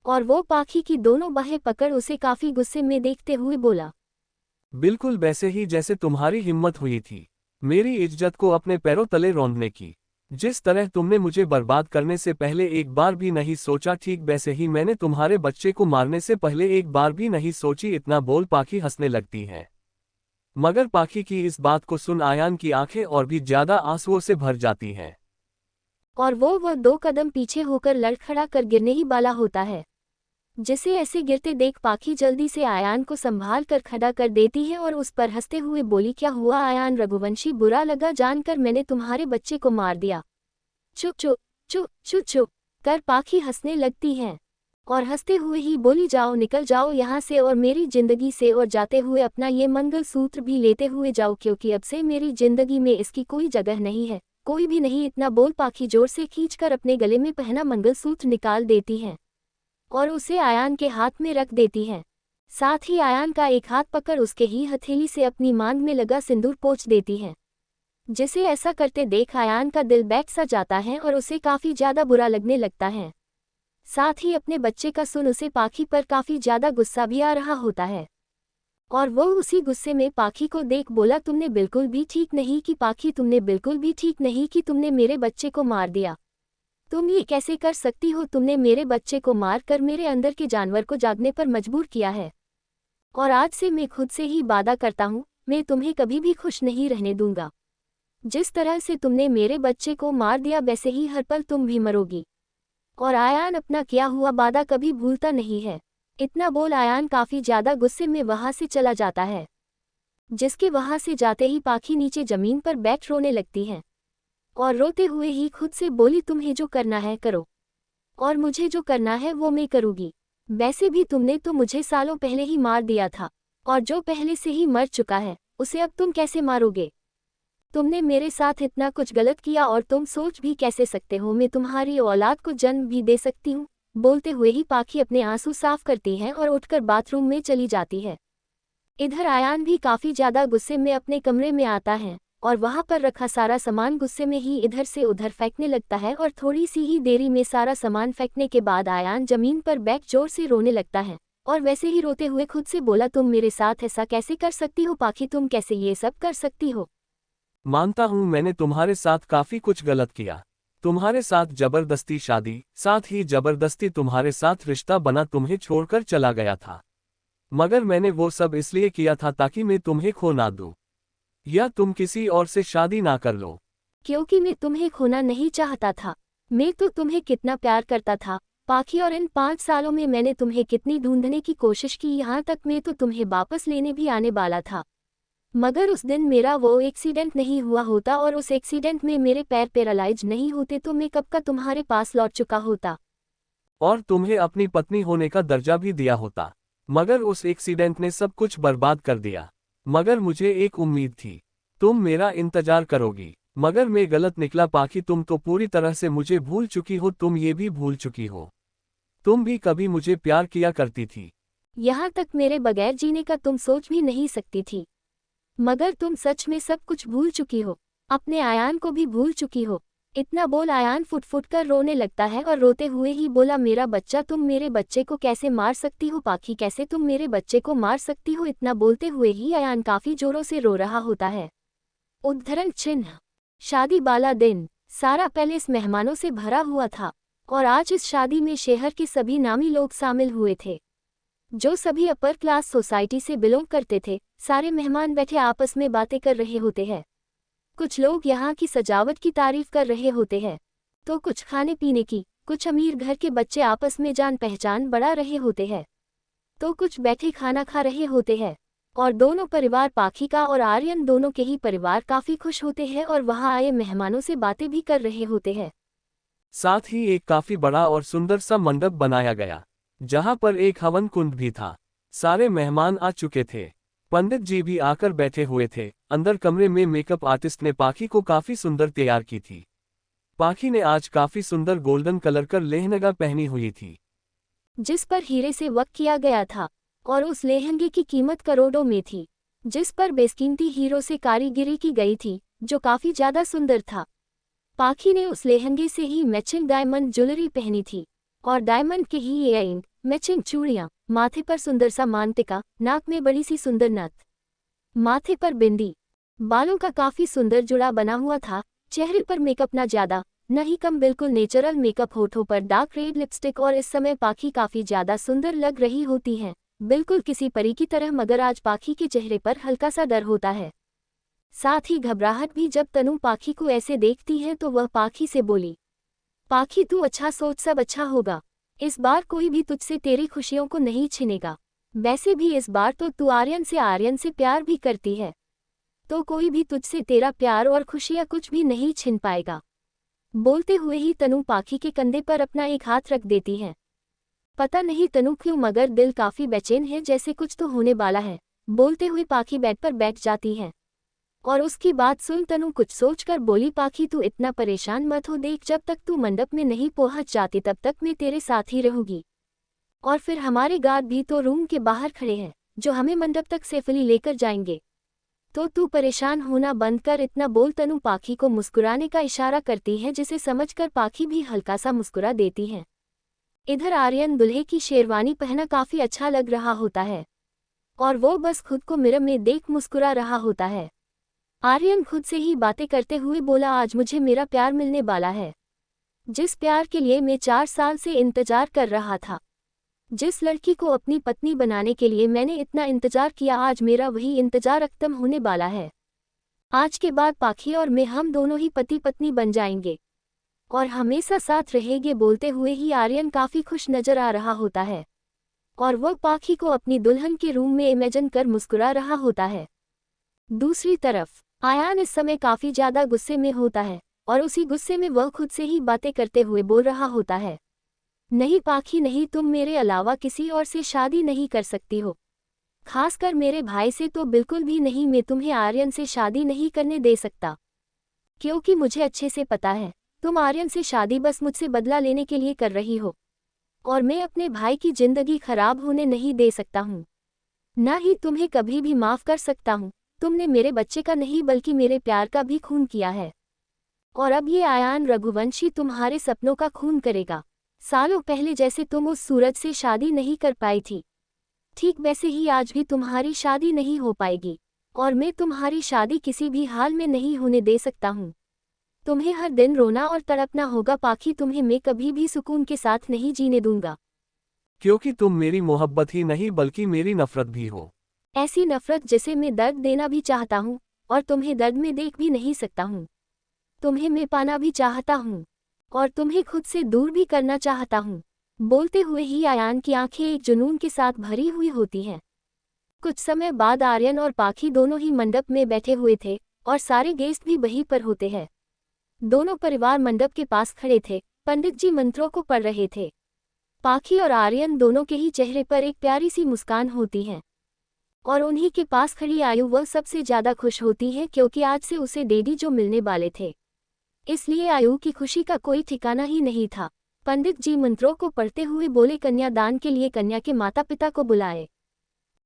और वो पाखी की दोनों बाहें पकड़ उसे काफी गुस्से में देखते हुए बोला। बिल्कुल वैसे ही जैसे तुम्हारी हिम्मत हुई थी मेरी इज्जत को अपने पैरों तले रौंदने की। जिस तरह तुमने मुझे बर्बाद करने से पहले एक बार भी नहीं सोचा, ठीक वैसे ही मैंने तुम्हारे बच्चे को मारने से पहले एक बार भी नहीं सोची। इतना बोल पाखी हंसने लगती है, मगर पाखी की इस बात को सुन आयान की आंखें और भी ज्यादा आंसुओं से भर जाती हैं। और वो 2 कदम पीछे होकर लड़खड़ा कर गिरने ही वाला होता है। जिसे ऐसे गिरते देख पाखी जल्दी से आयान को संभाल कर खड़ा कर देती है और उस पर हंसते हुए बोली, क्या हुआ आयान रघुवंशी? बुरा लगा जानकर मैंने तुम्हारे बच्चे को मार दिया? चुप चुप चुप चुप चुप कर पाखी हंसने लगती है, और हंसते हुए ही बोली, जाओ, निकल जाओ यहाँ से और मेरी जिंदगी से, और जाते हुए अपना ये मंगलसूत्र भी लेते हुए जाओ, क्योंकि अब से मेरी जिंदगी में इसकी कोई जगह नहीं है, कोई भी नहीं। इतना बोल पाखी जोर से खींचकर अपने गले में पहना मंगलसूत्र निकाल देती है और उसे आयान के हाथ में रख देती है। साथ ही आयान का एक हाथ पकड़ उसके ही हथेली से अपनी मांग में लगा सिंदूर पोंछ देती है। जिसे ऐसा करते देख आयान का दिल बैठ सा जाता है और उसे काफी ज्यादा बुरा लगने लगता है। साथ ही अपने बच्चे का सुन उसे पाखी पर काफी ज्यादा गुस्सा भी आ रहा होता है, और वो उसी गुस्से में पाखी को देख बोला, तुमने बिल्कुल भी ठीक नहीं की पाखी, तुमने बिल्कुल भी ठीक नहीं की, तुमने मेरे बच्चे को मार दिया। तुम ये कैसे कर सकती हो? तुमने मेरे बच्चे को मार कर मेरे अंदर के जानवर को जागने पर मजबूर किया है, और आज से मैं खुद से ही वादा करता हूँ, मैं तुम्हें कभी भी खुश नहीं रहने दूंगा। जिस तरह से तुमने मेरे बच्चे को मार दिया वैसे ही हर पल तुम भी मरोगी। और आयान अपना किया हुआ वादा कभी भूलता नहीं है। इतना बोल आयान काफी ज्यादा गुस्से में वहां से चला जाता है, जिसके वहां से जाते ही पाखी नीचे जमीन पर बैठ रोने लगती है, और रोते हुए ही खुद से बोली, तुम्हें जो करना है करो, और मुझे जो करना है वो मैं करूँगी। वैसे भी तुमने तो मुझे सालों पहले ही मार दिया था, और जो पहले से ही मर चुका है उसे अब तुम कैसे मारोगे? तुमने मेरे साथ इतना कुछ गलत किया, और तुम सोच भी कैसे सकते हो मैं तुम्हारी औलाद को जन्म भी दे सकती हूँ? बोलते हुए ही पाखी अपने आंसू साफ करती है और उठकर बाथरूम में चली जाती है। इधर आयान भी काफी ज्यादा गुस्से में अपने कमरे में आता है, और वहां पर रखा सारा सामान गुस्से में ही इधर से उधर फेंकने लगता है, और थोड़ी सी ही देरी में सारा सामान फेंकने के बाद आयान जमीन पर बैठ जोर से रोने लगता है, और वैसे ही रोते हुए खुद से बोला, तुम मेरे साथ ऐसा कैसे कर सकती हो पाखी? तुम कैसे ये सब कर सकती हो? मानता हूं मैंने तुम्हारे साथ काफी कुछ गलत किया, तुम्हारे साथ जबरदस्ती शादी, साथ ही जबरदस्ती तुम्हारे साथ रिश्ता बना, तुम्हें छोड़कर चला गया था। मगर मैंने वो सब इसलिए किया था ताकि मैं तुम्हें खो ना दूं, या तुम किसी और से शादी ना कर लो। क्योंकि मैं तुम्हें खोना नहीं चाहता था। मैं तो तुम्हें कितना प्यार करता था पाखी, और इन 5 सालों में मैंने तुम्हें कितनी ढूंढने की कोशिश की, यहाँ तक मैं तो तुम्हें वापस लेने भी आने वाला था। मगर उस दिन मेरा वो एक्सीडेंट नहीं हुआ होता और उस एक्सीडेंट में मेरे पैर पैरालाइज नहीं होते तो मैं कब का तुम्हारे पास लौट चुका होता और तुम्हें अपनी पत्नी होने का दर्जा भी दिया होता। मगर उस एक्सीडेंट ने सब कुछ बर्बाद कर दिया। मगर मुझे एक उम्मीद थी, तुम मेरा इंतजार करोगी। मगर मैं गलत निकला पाखी, तुम तो पूरी तरह से मुझे भूल चुकी हो, तुम ये भी भूल चुकी हो तुम भी कभी मुझे प्यार किया करती थी। यहाँ तक मेरे बगैर जीने का तुम सोच भी नहीं सकती थी। मगर तुम सच में सब कुछ भूल चुकी हो, अपने आयान को भी भूल चुकी हो। इतना बोल आयान फुट फुट कर रोने लगता है और रोते हुए ही बोला, मेरा बच्चा, तुम मेरे बच्चे को कैसे मार सकती हो पाखी, कैसे तुम मेरे बच्चे को मार सकती हो। इतना बोलते हुए ही आयान काफी जोरों से रो रहा होता है। उद्धरण चिन्ह। शादी वाला दिन सारा पैलेस मेहमानों से भरा हुआ था और आज इस शादी में शहर के सभी नामी लोग शामिल हुए थे, जो सभी अपर क्लास सोसाइटी से बिलोंग करते थे। सारे मेहमान बैठे आपस में बातें कर रहे होते हैं। कुछ लोग यहाँ की सजावट की तारीफ कर रहे होते हैं, तो कुछ खाने पीने की। कुछ अमीर घर के बच्चे आपस में जान पहचान बढ़ा रहे होते हैं, तो कुछ बैठे खाना खा रहे होते हैं। और दोनों परिवार, पाखी का और आर्यन दोनों के ही परिवार, काफी खुश होते हैं और वहां आए मेहमानों से बातें भी कर रहे होते हैं। साथ ही एक काफी बड़ा और सुंदर सा मंडप बनाया गया, जहां पर एक हवन कुंड भी था। सारे मेहमान आ चुके थे, पंडित जी भी आकर बैठे हुए थे। अंदर कमरे में मेकअप आर्टिस्ट ने पाखी को काफी सुंदर तैयार की थी। पाखी ने आज काफी सुंदर गोल्डन कलर का लहंगा पहनी हुई थी, जिस पर हीरे से वर्क किया गया था, और उस लहंगे की कीमत करोड़ों में थी, जिस पर बेशकीमती हीरो से कारीगिरी की गई थी, जो काफी ज्यादा सुंदर था। पाखी ने उस लहंगे से ही मैचिंग डायमंड ज्वेलरी पहनी थी, और डायमंड के ही इयररिंग, मैचिंग चूड़ियां, माथे पर सुंदर सा मांगटिका, नाक में बड़ी सी सुंदर नथ, माथे पर बिंदी, बालों का काफी सुंदर जुड़ा बना हुआ था। चेहरे पर मेकअप ना ज्यादा न ही कम, बिल्कुल नेचुरल मेकअप, होठों पर डार्क रेड लिपस्टिक। और इस समय पाखी काफी ज्यादा सुंदर लग रही होती है, बिल्कुल किसी परी की तरह। मगर आज पाखी के चेहरे पर हल्का सा डर होता है, साथ ही घबराहट भी। जब तनु पाखी को ऐसे देखती है तो वह पाखी से बोली, पाखी तू अच्छा सोच, सब अच्छा होगा। इस बार कोई भी तुझसे तेरी खुशियों को नहीं छीनेगा। वैसे भी इस बार तो तू आर्यन से प्यार भी करती है, तो कोई भी तुझसे तेरा प्यार और खुशियां कुछ भी नहीं छीन पाएगा। बोलते हुए ही तनु पाखी के कंधे पर अपना एक हाथ रख देती है। पता नहीं तनु क्यों, मगर दिल काफी बेचैन है, जैसे कुछ तो होने वाला है। बोलते हुए पाखी बेड पर बैठ जाती है और उसकी बात सुन तनु कुछ सोचकर बोली, पाखी तू इतना परेशान मत हो, देख जब तक तू मंडप में नहीं पहुंच जाती तब तक मैं तेरे साथ ही रहूंगी। और फिर हमारे गार्ड भी तो रूम के बाहर खड़े हैं, जो हमें मंडप तक सेफली लेकर जाएंगे। तो तू परेशान होना बंद कर। इतना बोल तनु पाखी को मुस्कुराने का इशारा करती है, जिसे समझकर पाखी भी हल्का सा मुस्कुरा देती है। इधर आर्यन दुल्हे की शेरवानी पहना काफी अच्छा लग रहा होता है और वो बस खुद को मिरर में देख मुस्कुरा रहा होता है। आर्यन खुद से ही बातें करते हुए बोला, आज मुझे मेरा प्यार मिलने वाला है, जिस प्यार के लिए मैं 4 साल से इंतजार कर रहा था, जिस लड़की को अपनी पत्नी बनाने के लिए मैंने इतना इंतजार किया, आज मेरा वही इंतजार खत्म होने वाला है। आज के बाद पाखी और मैं, हम दोनों ही पति पत्नी बन जाएंगे और हमेशा साथ रहेंगे। बोलते हुए ही आर्यन काफी खुश नजर आ रहा होता है और वह पाखी को अपनी दुल्हन के रूम में इमेजिन कर मुस्कुरा रहा होता है। दूसरी तरफ आयान इस समय काफी ज्यादा गुस्से में होता है और उसी गुस्से में वह खुद से ही बातें करते हुए बोल रहा होता है, नहीं पाखी नहीं, तुम मेरे अलावा किसी और से शादी नहीं कर सकती हो, खासकर मेरे भाई से तो बिल्कुल भी नहीं। मैं तुम्हें आर्यन से शादी नहीं करने दे सकता, क्योंकि मुझे अच्छे से पता है तुम आर्यन से शादी बस मुझसे बदला लेने के लिए कर रही हो, और मैं अपने भाई की जिंदगी खराब होने नहीं दे सकता हूँ, न ही तुम्हें कभी भी माफ कर सकता हूँ। तुमने मेरे बच्चे का नहीं बल्कि मेरे प्यार का भी खून किया है, और अब ये आयान रघुवंशी तुम्हारे सपनों का खून करेगा। सालों पहले जैसे तुम उस सूरज से शादी नहीं कर पाई थी, ठीक वैसे ही आज भी तुम्हारी शादी नहीं हो पाएगी, और मैं तुम्हारी शादी किसी भी हाल में नहीं होने दे सकता हूँ। तुम्हें हर दिन रोना और तड़पना होगा पाखी, तुम्हें मैं कभी भी सुकून के साथ नहीं जीने दूंगा। क्योंकि तुम मेरी मोहब्बत ही नहीं बल्कि मेरी नफरत भी हो। ऐसी नफरत जिसे मैं दर्द देना भी चाहता हूँ और तुम्हें दर्द में देख भी नहीं सकता हूँ। तुम्हें मैं पाना भी चाहता हूँ और तुम्हें खुद से दूर भी करना चाहता हूँ। बोलते हुए ही आयान की आंखें एक जुनून के साथ भरी हुई होती हैं। कुछ समय बाद आर्यन और पाखी दोनों ही मंडप में बैठे हुए थे और सारे गेस्ट भी वहीं पर होते हैं। दोनों परिवार मंडप के पास खड़े थे, पंडित जी मंत्रों को पढ़ रहे थे। पाखी और आर्यन दोनों के ही चेहरे पर एक प्यारी सी मुस्कान होती है और उन्हीं के पास खड़ी आयु वह सबसे ज्यादा खुश होती है क्योंकि आज से उसे डैडी जो मिलने वाले थे, इसलिए आयु की खुशी का कोई ठिकाना ही नहीं था। पंडित जी मंत्रों को पढ़ते हुए बोले, कन्यादान के लिए कन्या के माता पिता को बुलाए।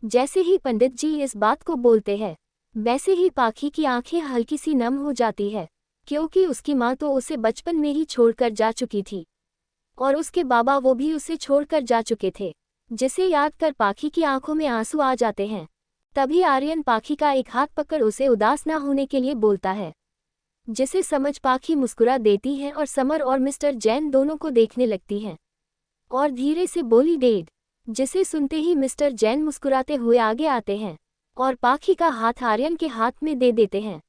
जैसे ही पंडित जी इस बात को बोलते हैं, वैसे ही पाखी की आंखें हल्की सी नम हो जाती है क्योंकि उसकी माँ तो उसे बचपन में ही छोड़कर जा चुकी थी और उसके बाबा वो भी उसे छोड़कर जा चुके थे, जिसे याद कर पाखी की आंखों में आंसू आ जाते हैं। तभी आर्यन पाखी का एक हाथ पकड़ उसे उदास ना होने के लिए बोलता है, जिसे समझ पाखी मुस्कुरा देती है और समर और मिस्टर जैन दोनों को देखने लगती है और धीरे से बोली, डैड। जिसे सुनते ही मिस्टर जैन मुस्कुराते हुए आगे आते हैं और पाखी का हाथ आर्यन के हाथ में दे देते हैं,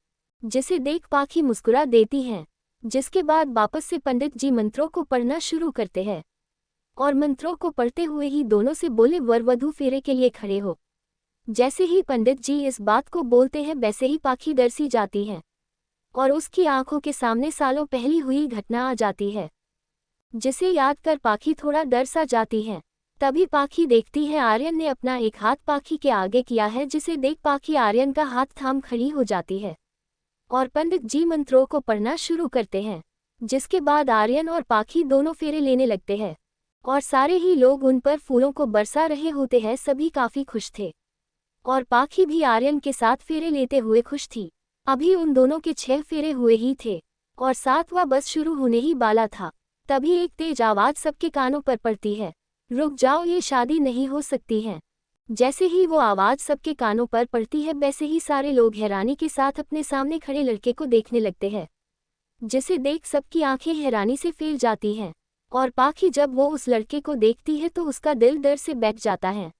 जिसे देख पाखी मुस्कुरा देती हैं। जिसके बाद वापस से पंडित जी मंत्रों को पढ़ना शुरू करते हैं और मंत्रों को पढ़ते हुए ही दोनों से बोले, वर वधू फेरे के लिए खड़े हो। जैसे ही पंडित जी इस बात को बोलते हैं वैसे ही पाखी डर सी जाती है और उसकी आंखों के सामने सालों पहली हुई घटना आ जाती है, जिसे याद कर पाखी थोड़ा डर सा जाती है। तभी पाखी देखती है आर्यन ने अपना एक हाथ पाखी के आगे किया है, जिसे देख पाखी आर्यन का हाथ थाम खड़ी हो जाती है और पंडित जी मंत्रों को पढ़ना शुरू करते हैं। जिसके बाद आर्यन और पाखी दोनों फेरे लेने लगते हैं और सारे ही लोग उन पर फूलों को बरसा रहे होते हैं। सभी काफी खुश थे और पाखी भी आर्यन के साथ फेरे लेते हुए खुश थी। अभी उन दोनों के 6 फेरे हुए ही थे और 7वां बस शुरू होने ही वाला था। तभी एक तेज आवाज सबके कानों पर पड़ती है, रुक जाओ, ये शादी नहीं हो सकती है। जैसे ही वो आवाज सबके कानों पर पड़ती है वैसे ही सारे लोग हैरानी के साथ अपने सामने खड़े लड़के को देखने लगते हैं, जिसे देख सबकी आंखें हैरानी से फैल जाती हैं और पाखी जब वो उस लड़के को देखती है तो उसका दिल डर से बैठ जाता है।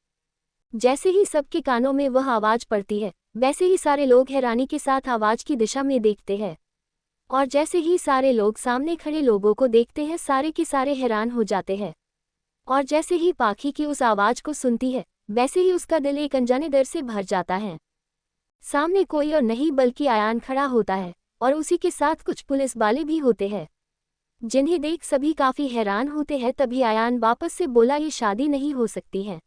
जैसे ही सबके कानों में वह आवाज पड़ती है वैसे ही सारे लोग हैरानी के साथ आवाज की दिशा में देखते हैं और जैसे ही सारे लोग सामने खड़े लोगों को देखते हैं सारे के सारे हैरान हो जाते हैं और जैसे ही पाखी की उस आवाज को सुनती है वैसे ही उसका दिल एक अनजाने डर से भर जाता है। सामने कोई और नहीं बल्कि आयान खड़ा होता है और उसी के साथ कुछ पुलिस वाले भी होते हैं, जिन्हें देख सभी काफी हैरान होते हैं। तभी आयान वापस से बोला, ये शादी नहीं हो सकती है।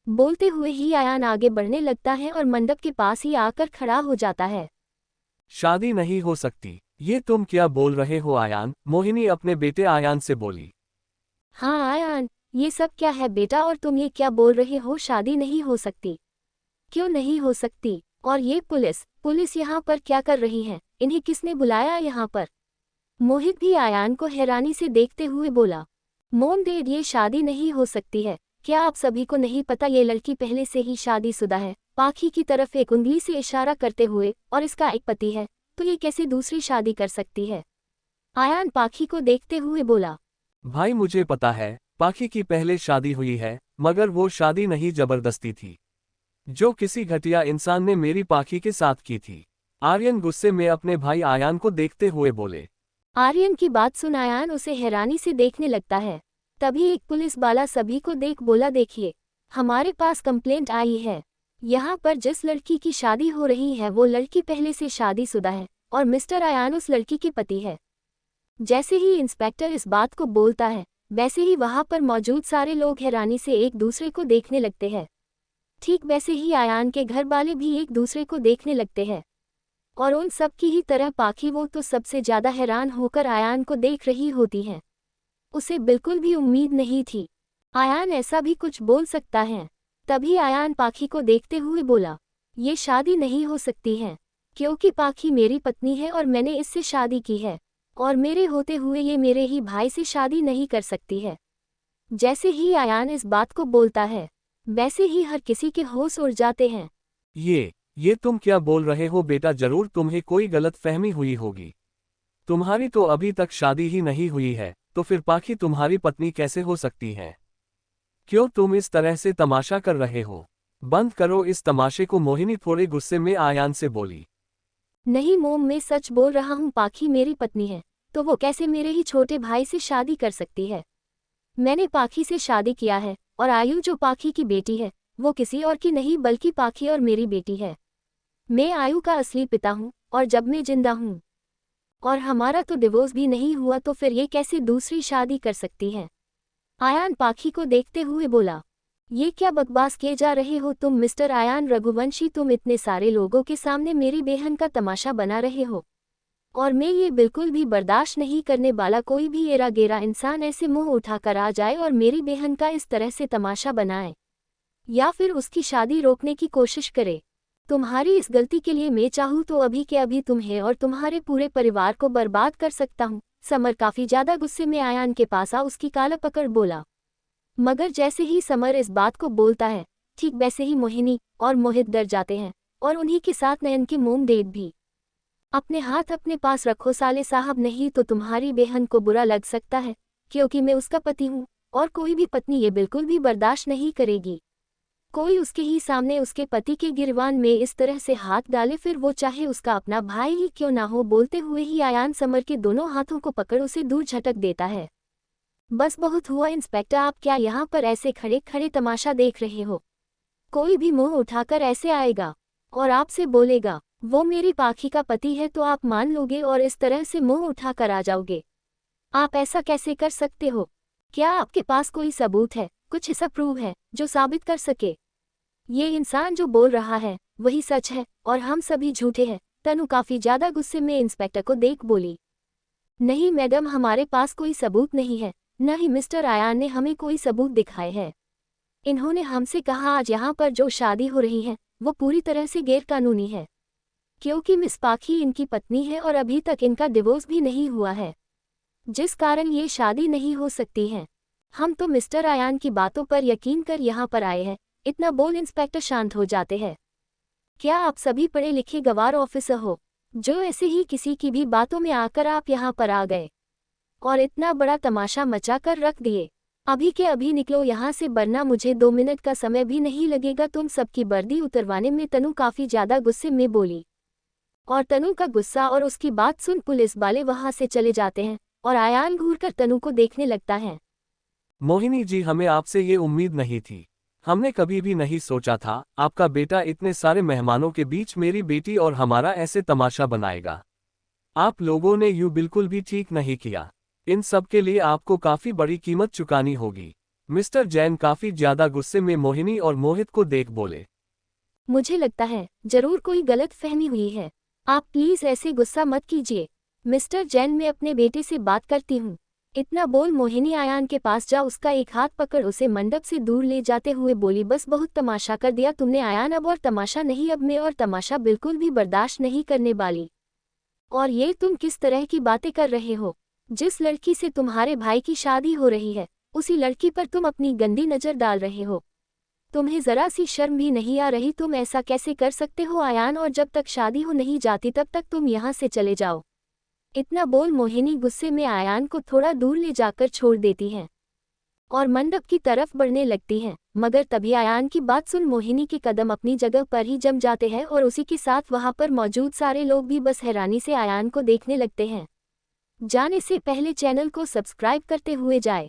बोलते हुए ही आयान आगे बढ़ने लगता है और मंडप के पास ही आकर खड़ा हो जाता है। शादी नहीं हो सकती, ये तुम क्या बोल रहे हो आयान? मोहिनी अपने बेटे आयान से बोली। हाँ आयान, ये सब क्या है बेटा, और तुम ये क्या बोल रहे हो? शादी नहीं हो सकती? क्यों नहीं हो सकती? और ये पुलिस यहाँ पर क्या कर रही है? इन्हें किसने बुलाया यहाँ पर? मोहित भी आयान को हैरानी से देखते हुए बोला, मोम डैड, ये शादी नहीं हो सकती है। क्या आप सभी को नहीं पता ये लड़की पहले से ही शादीशुदा है? पाखी की तरफ एक उंगली से इशारा करते हुए, और इसका एक पति है, तो ये कैसे दूसरी शादी कर सकती है? आयान पाखी को देखते हुए बोला, भाई मुझे पता है पाखी की पहले शादी हुई है, मगर वो शादी नहीं जबरदस्ती थी, जो किसी घटिया इंसान ने मेरी पाखी के साथ की थी। आर्यन गुस्से में अपने भाई आयान को देखते हुए बोले। आर्यन की बात सुन आयान उसे हैरानी से देखने लगता है। तभी एक पुलिस वाला सभी को देख बोला, देखिए, हमारे पास कंप्लेंट आई है। यहाँ पर जिस लड़की की शादी हो रही है वो लड़की पहले से शादीशुदा है और मिस्टर आयान उस लड़की के पति है। जैसे ही इंस्पेक्टर इस बात को बोलता है वैसे ही वहां पर मौजूद सारे लोग हैरानी से एक दूसरे को देखने लगते हैं। ठीक वैसे ही आयान के घर वाले भी एक दूसरे को देखने लगते हैं और उन सब की ही तरह पाखी वो तो सबसे ज्यादा हैरान होकर आयान को देख रही होती है। उसे बिल्कुल भी उम्मीद नहीं थी आयान ऐसा भी कुछ बोल सकता है। तभी आयान पाखी को देखते हुए बोला, ये शादी नहीं हो सकती है, क्योंकि पाखी मेरी पत्नी है और मैंने इससे शादी की है और मेरे होते हुए ये मेरे ही भाई से शादी नहीं कर सकती है। जैसे ही आयान इस बात को बोलता है वैसे ही हर किसी के होश उड़ जाते हैं। ये तुम क्या बोल रहे हो बेटा? जरूर तुम्हें कोई गलत फहमी हुई होगी। तुम्हारी तो अभी तक शादी ही नहीं हुई है, तो फिर पाखी तुम्हारी पत्नी कैसे हो सकती है? क्यों तुम इस तरह से तमाशा कर रहे हो? बंद करो इस तमाशे को, मोहिनी थोड़े गुस्से में आयान से बोली। नहीं मोम, मैं सच बोल रहा हूँ, पाखी मेरी पत्नी है, तो वो कैसे मेरे ही छोटे भाई से शादी कर सकती है? मैंने पाखी से शादी किया है, और आयु जो पाखी की बेटी है, वो किसी और की नहीं बल्कि पाखी और मेरी बेटी है। मैं आयु का असली पिता हूँ, और जब मैं जिंदा हूँ और हमारा तो डिवोर्स भी नहीं हुआ, तो फिर ये कैसे दूसरी शादी कर सकती है? आयान पाखी को देखते हुए बोला। ये क्या बकवास किए जा रहे हो तुम मिस्टर आयान रघुवंशी? तुम इतने सारे लोगों के सामने मेरी बहन का तमाशा बना रहे हो, और मैं ये बिल्कुल भी बर्दाश्त नहीं करने वाला कोई भी एरा गेरा इंसान ऐसे मुंह उठाकर आ जाए और मेरी बहन का इस तरह से तमाशा बनाए, या फिर उसकी शादी रोकने की कोशिश करे। तुम्हारी इस गलती के लिए मैं चाहूँ तो अभी के अभी तुम्हें और तुम्हारे पूरे परिवार को बर्बाद कर सकता हूँ। समर काफी ज्यादा गुस्से में आयान के पास आ उसकी काला पकड़ बोला। मगर जैसे ही समर इस बात को बोलता है, ठीक वैसे ही मोहिनी और मोहित डर जाते हैं, और उन्हीं के साथ नयन की मोमडेट भी। अपने हाथ अपने पास रखो साले साहब, नहीं तो तुम्हारी बहन को बुरा लग सकता है, क्योंकि मैं उसका पति हूँ, और कोई भी पत्नी ये बिल्कुल भी बर्दाश्त नहीं करेगी। कोई उसके ही सामने उसके पति के गिरवान में इस तरह से हाथ डाले, फिर वो चाहे उसका अपना भाई ही क्यों ना हो। बोलते हुए ही आयान समर के दोनों हाथों को पकड़ उसे दूर झटक देता है। बस बहुत हुआ इंस्पेक्टर, आप क्या यहाँ पर ऐसे खड़े खड़े तमाशा देख रहे हो? कोई भी मुंह उठाकर ऐसे आएगा और आपसे बोलेगा वो मेरी पाखी का पति है, तो आप मान लोगे और इस तरह से मुंह उठाकर आ जाओगे? आप ऐसा कैसे कर सकते हो? क्या आपके पास कोई सबूत है, कुछ ऐसा प्रूव है जो साबित कर सके ये इंसान जो बोल रहा है वही सच है और हम सभी झूठे हैं? तनु काफी ज्यादा गुस्से में इंस्पेक्टर को देख बोली। नहीं मैडम, हमारे पास कोई सबूत नहीं है, न ही मिस्टर आयान ने हमें कोई सबूत दिखाए हैं। इन्होंने हमसे कहा आज यहाँ पर जो शादी हो रही है वो पूरी तरह से गैरकानूनी है, क्योंकि मिस पाखी इनकी पत्नी है और अभी तक इनका डिवोर्स भी नहीं हुआ है, जिस कारण ये शादी नहीं हो सकती है। हम तो मिस्टर आयान की बातों पर यकीन कर यहाँ पर आए हैं। इतना बोल इंस्पेक्टर शांत हो जाते हैं। क्या आप सभी पढ़े लिखे गवार ऑफिसर हो जो ऐसे ही किसी की भी बातों में आकर आप यहाँ पर आ गए और इतना बड़ा तमाशा मचा कर रख दिए? अभी के अभी निकलो यहाँ से, वरना मुझे 2 मिनट का समय भी नहीं लगेगा तुम सबकी वर्दी उतरवाने में। तनु काफी ज्यादा गुस्से में बोली, और तनु का गुस्सा और उसकी बात सुन पुलिस वाले वहां से चले जाते हैं और आयान घूरकर तनु को देखने लगता है। मोहिनी जी, हमें आपसे ये उम्मीद नहीं थी। हमने कभी भी नहीं सोचा था आपका बेटा इतने सारे मेहमानों के बीच मेरी बेटी और हमारा ऐसे तमाशा बनाएगा। आप लोगों ने यूं बिल्कुल भी ठीक नहीं किया। इन सब के लिए आपको काफी बड़ी कीमत चुकानी होगी। मिस्टर जैन काफी ज्यादा गुस्से में मोहिनी और मोहित को देख बोले। मुझे लगता है जरूर कोई गलत फहमी हुई है, आप प्लीज ऐसे गुस्सा मत कीजिए मिस्टर जैन, मैं अपने बेटे से बात करती हूँ। इतना बोल मोहिनी आयान के पास जा उसका एक हाथ पकड़ उसे मंडप से दूर ले जाते हुए बोली, बस बहुत तमाशा कर दिया तुमने आयान, अब और तमाशा नहीं, अब मैं और तमाशा बिल्कुल भी बर्दाश्त नहीं करने वाली। और ये तुम किस तरह की बातें कर रहे हो? जिस लड़की से तुम्हारे भाई की शादी हो रही है उसी लड़की पर तुम अपनी गंदी नजर डाल रहे हो। तुम्हें जरा सी शर्म भी नहीं आ रही? तुम ऐसा कैसे कर सकते हो आयान, और जब तक शादी हो नहीं जाती तब तक तुम यहाँ से चले जाओ। इतना बोल मोहिनी गुस्से में आयान को थोड़ा दूर ले जाकर छोड़ देती है और मंडप की तरफ बढ़ने लगती है। मगर तभी आयान की बात सुन मोहिनी के कदम अपनी जगह पर ही जम जाते हैं और उसी के साथ वहां पर मौजूद सारे लोग भी बस हैरानी से आयान को देखने लगते हैं। जाने से पहले चैनल को सब्सक्राइब करते हुए जाए।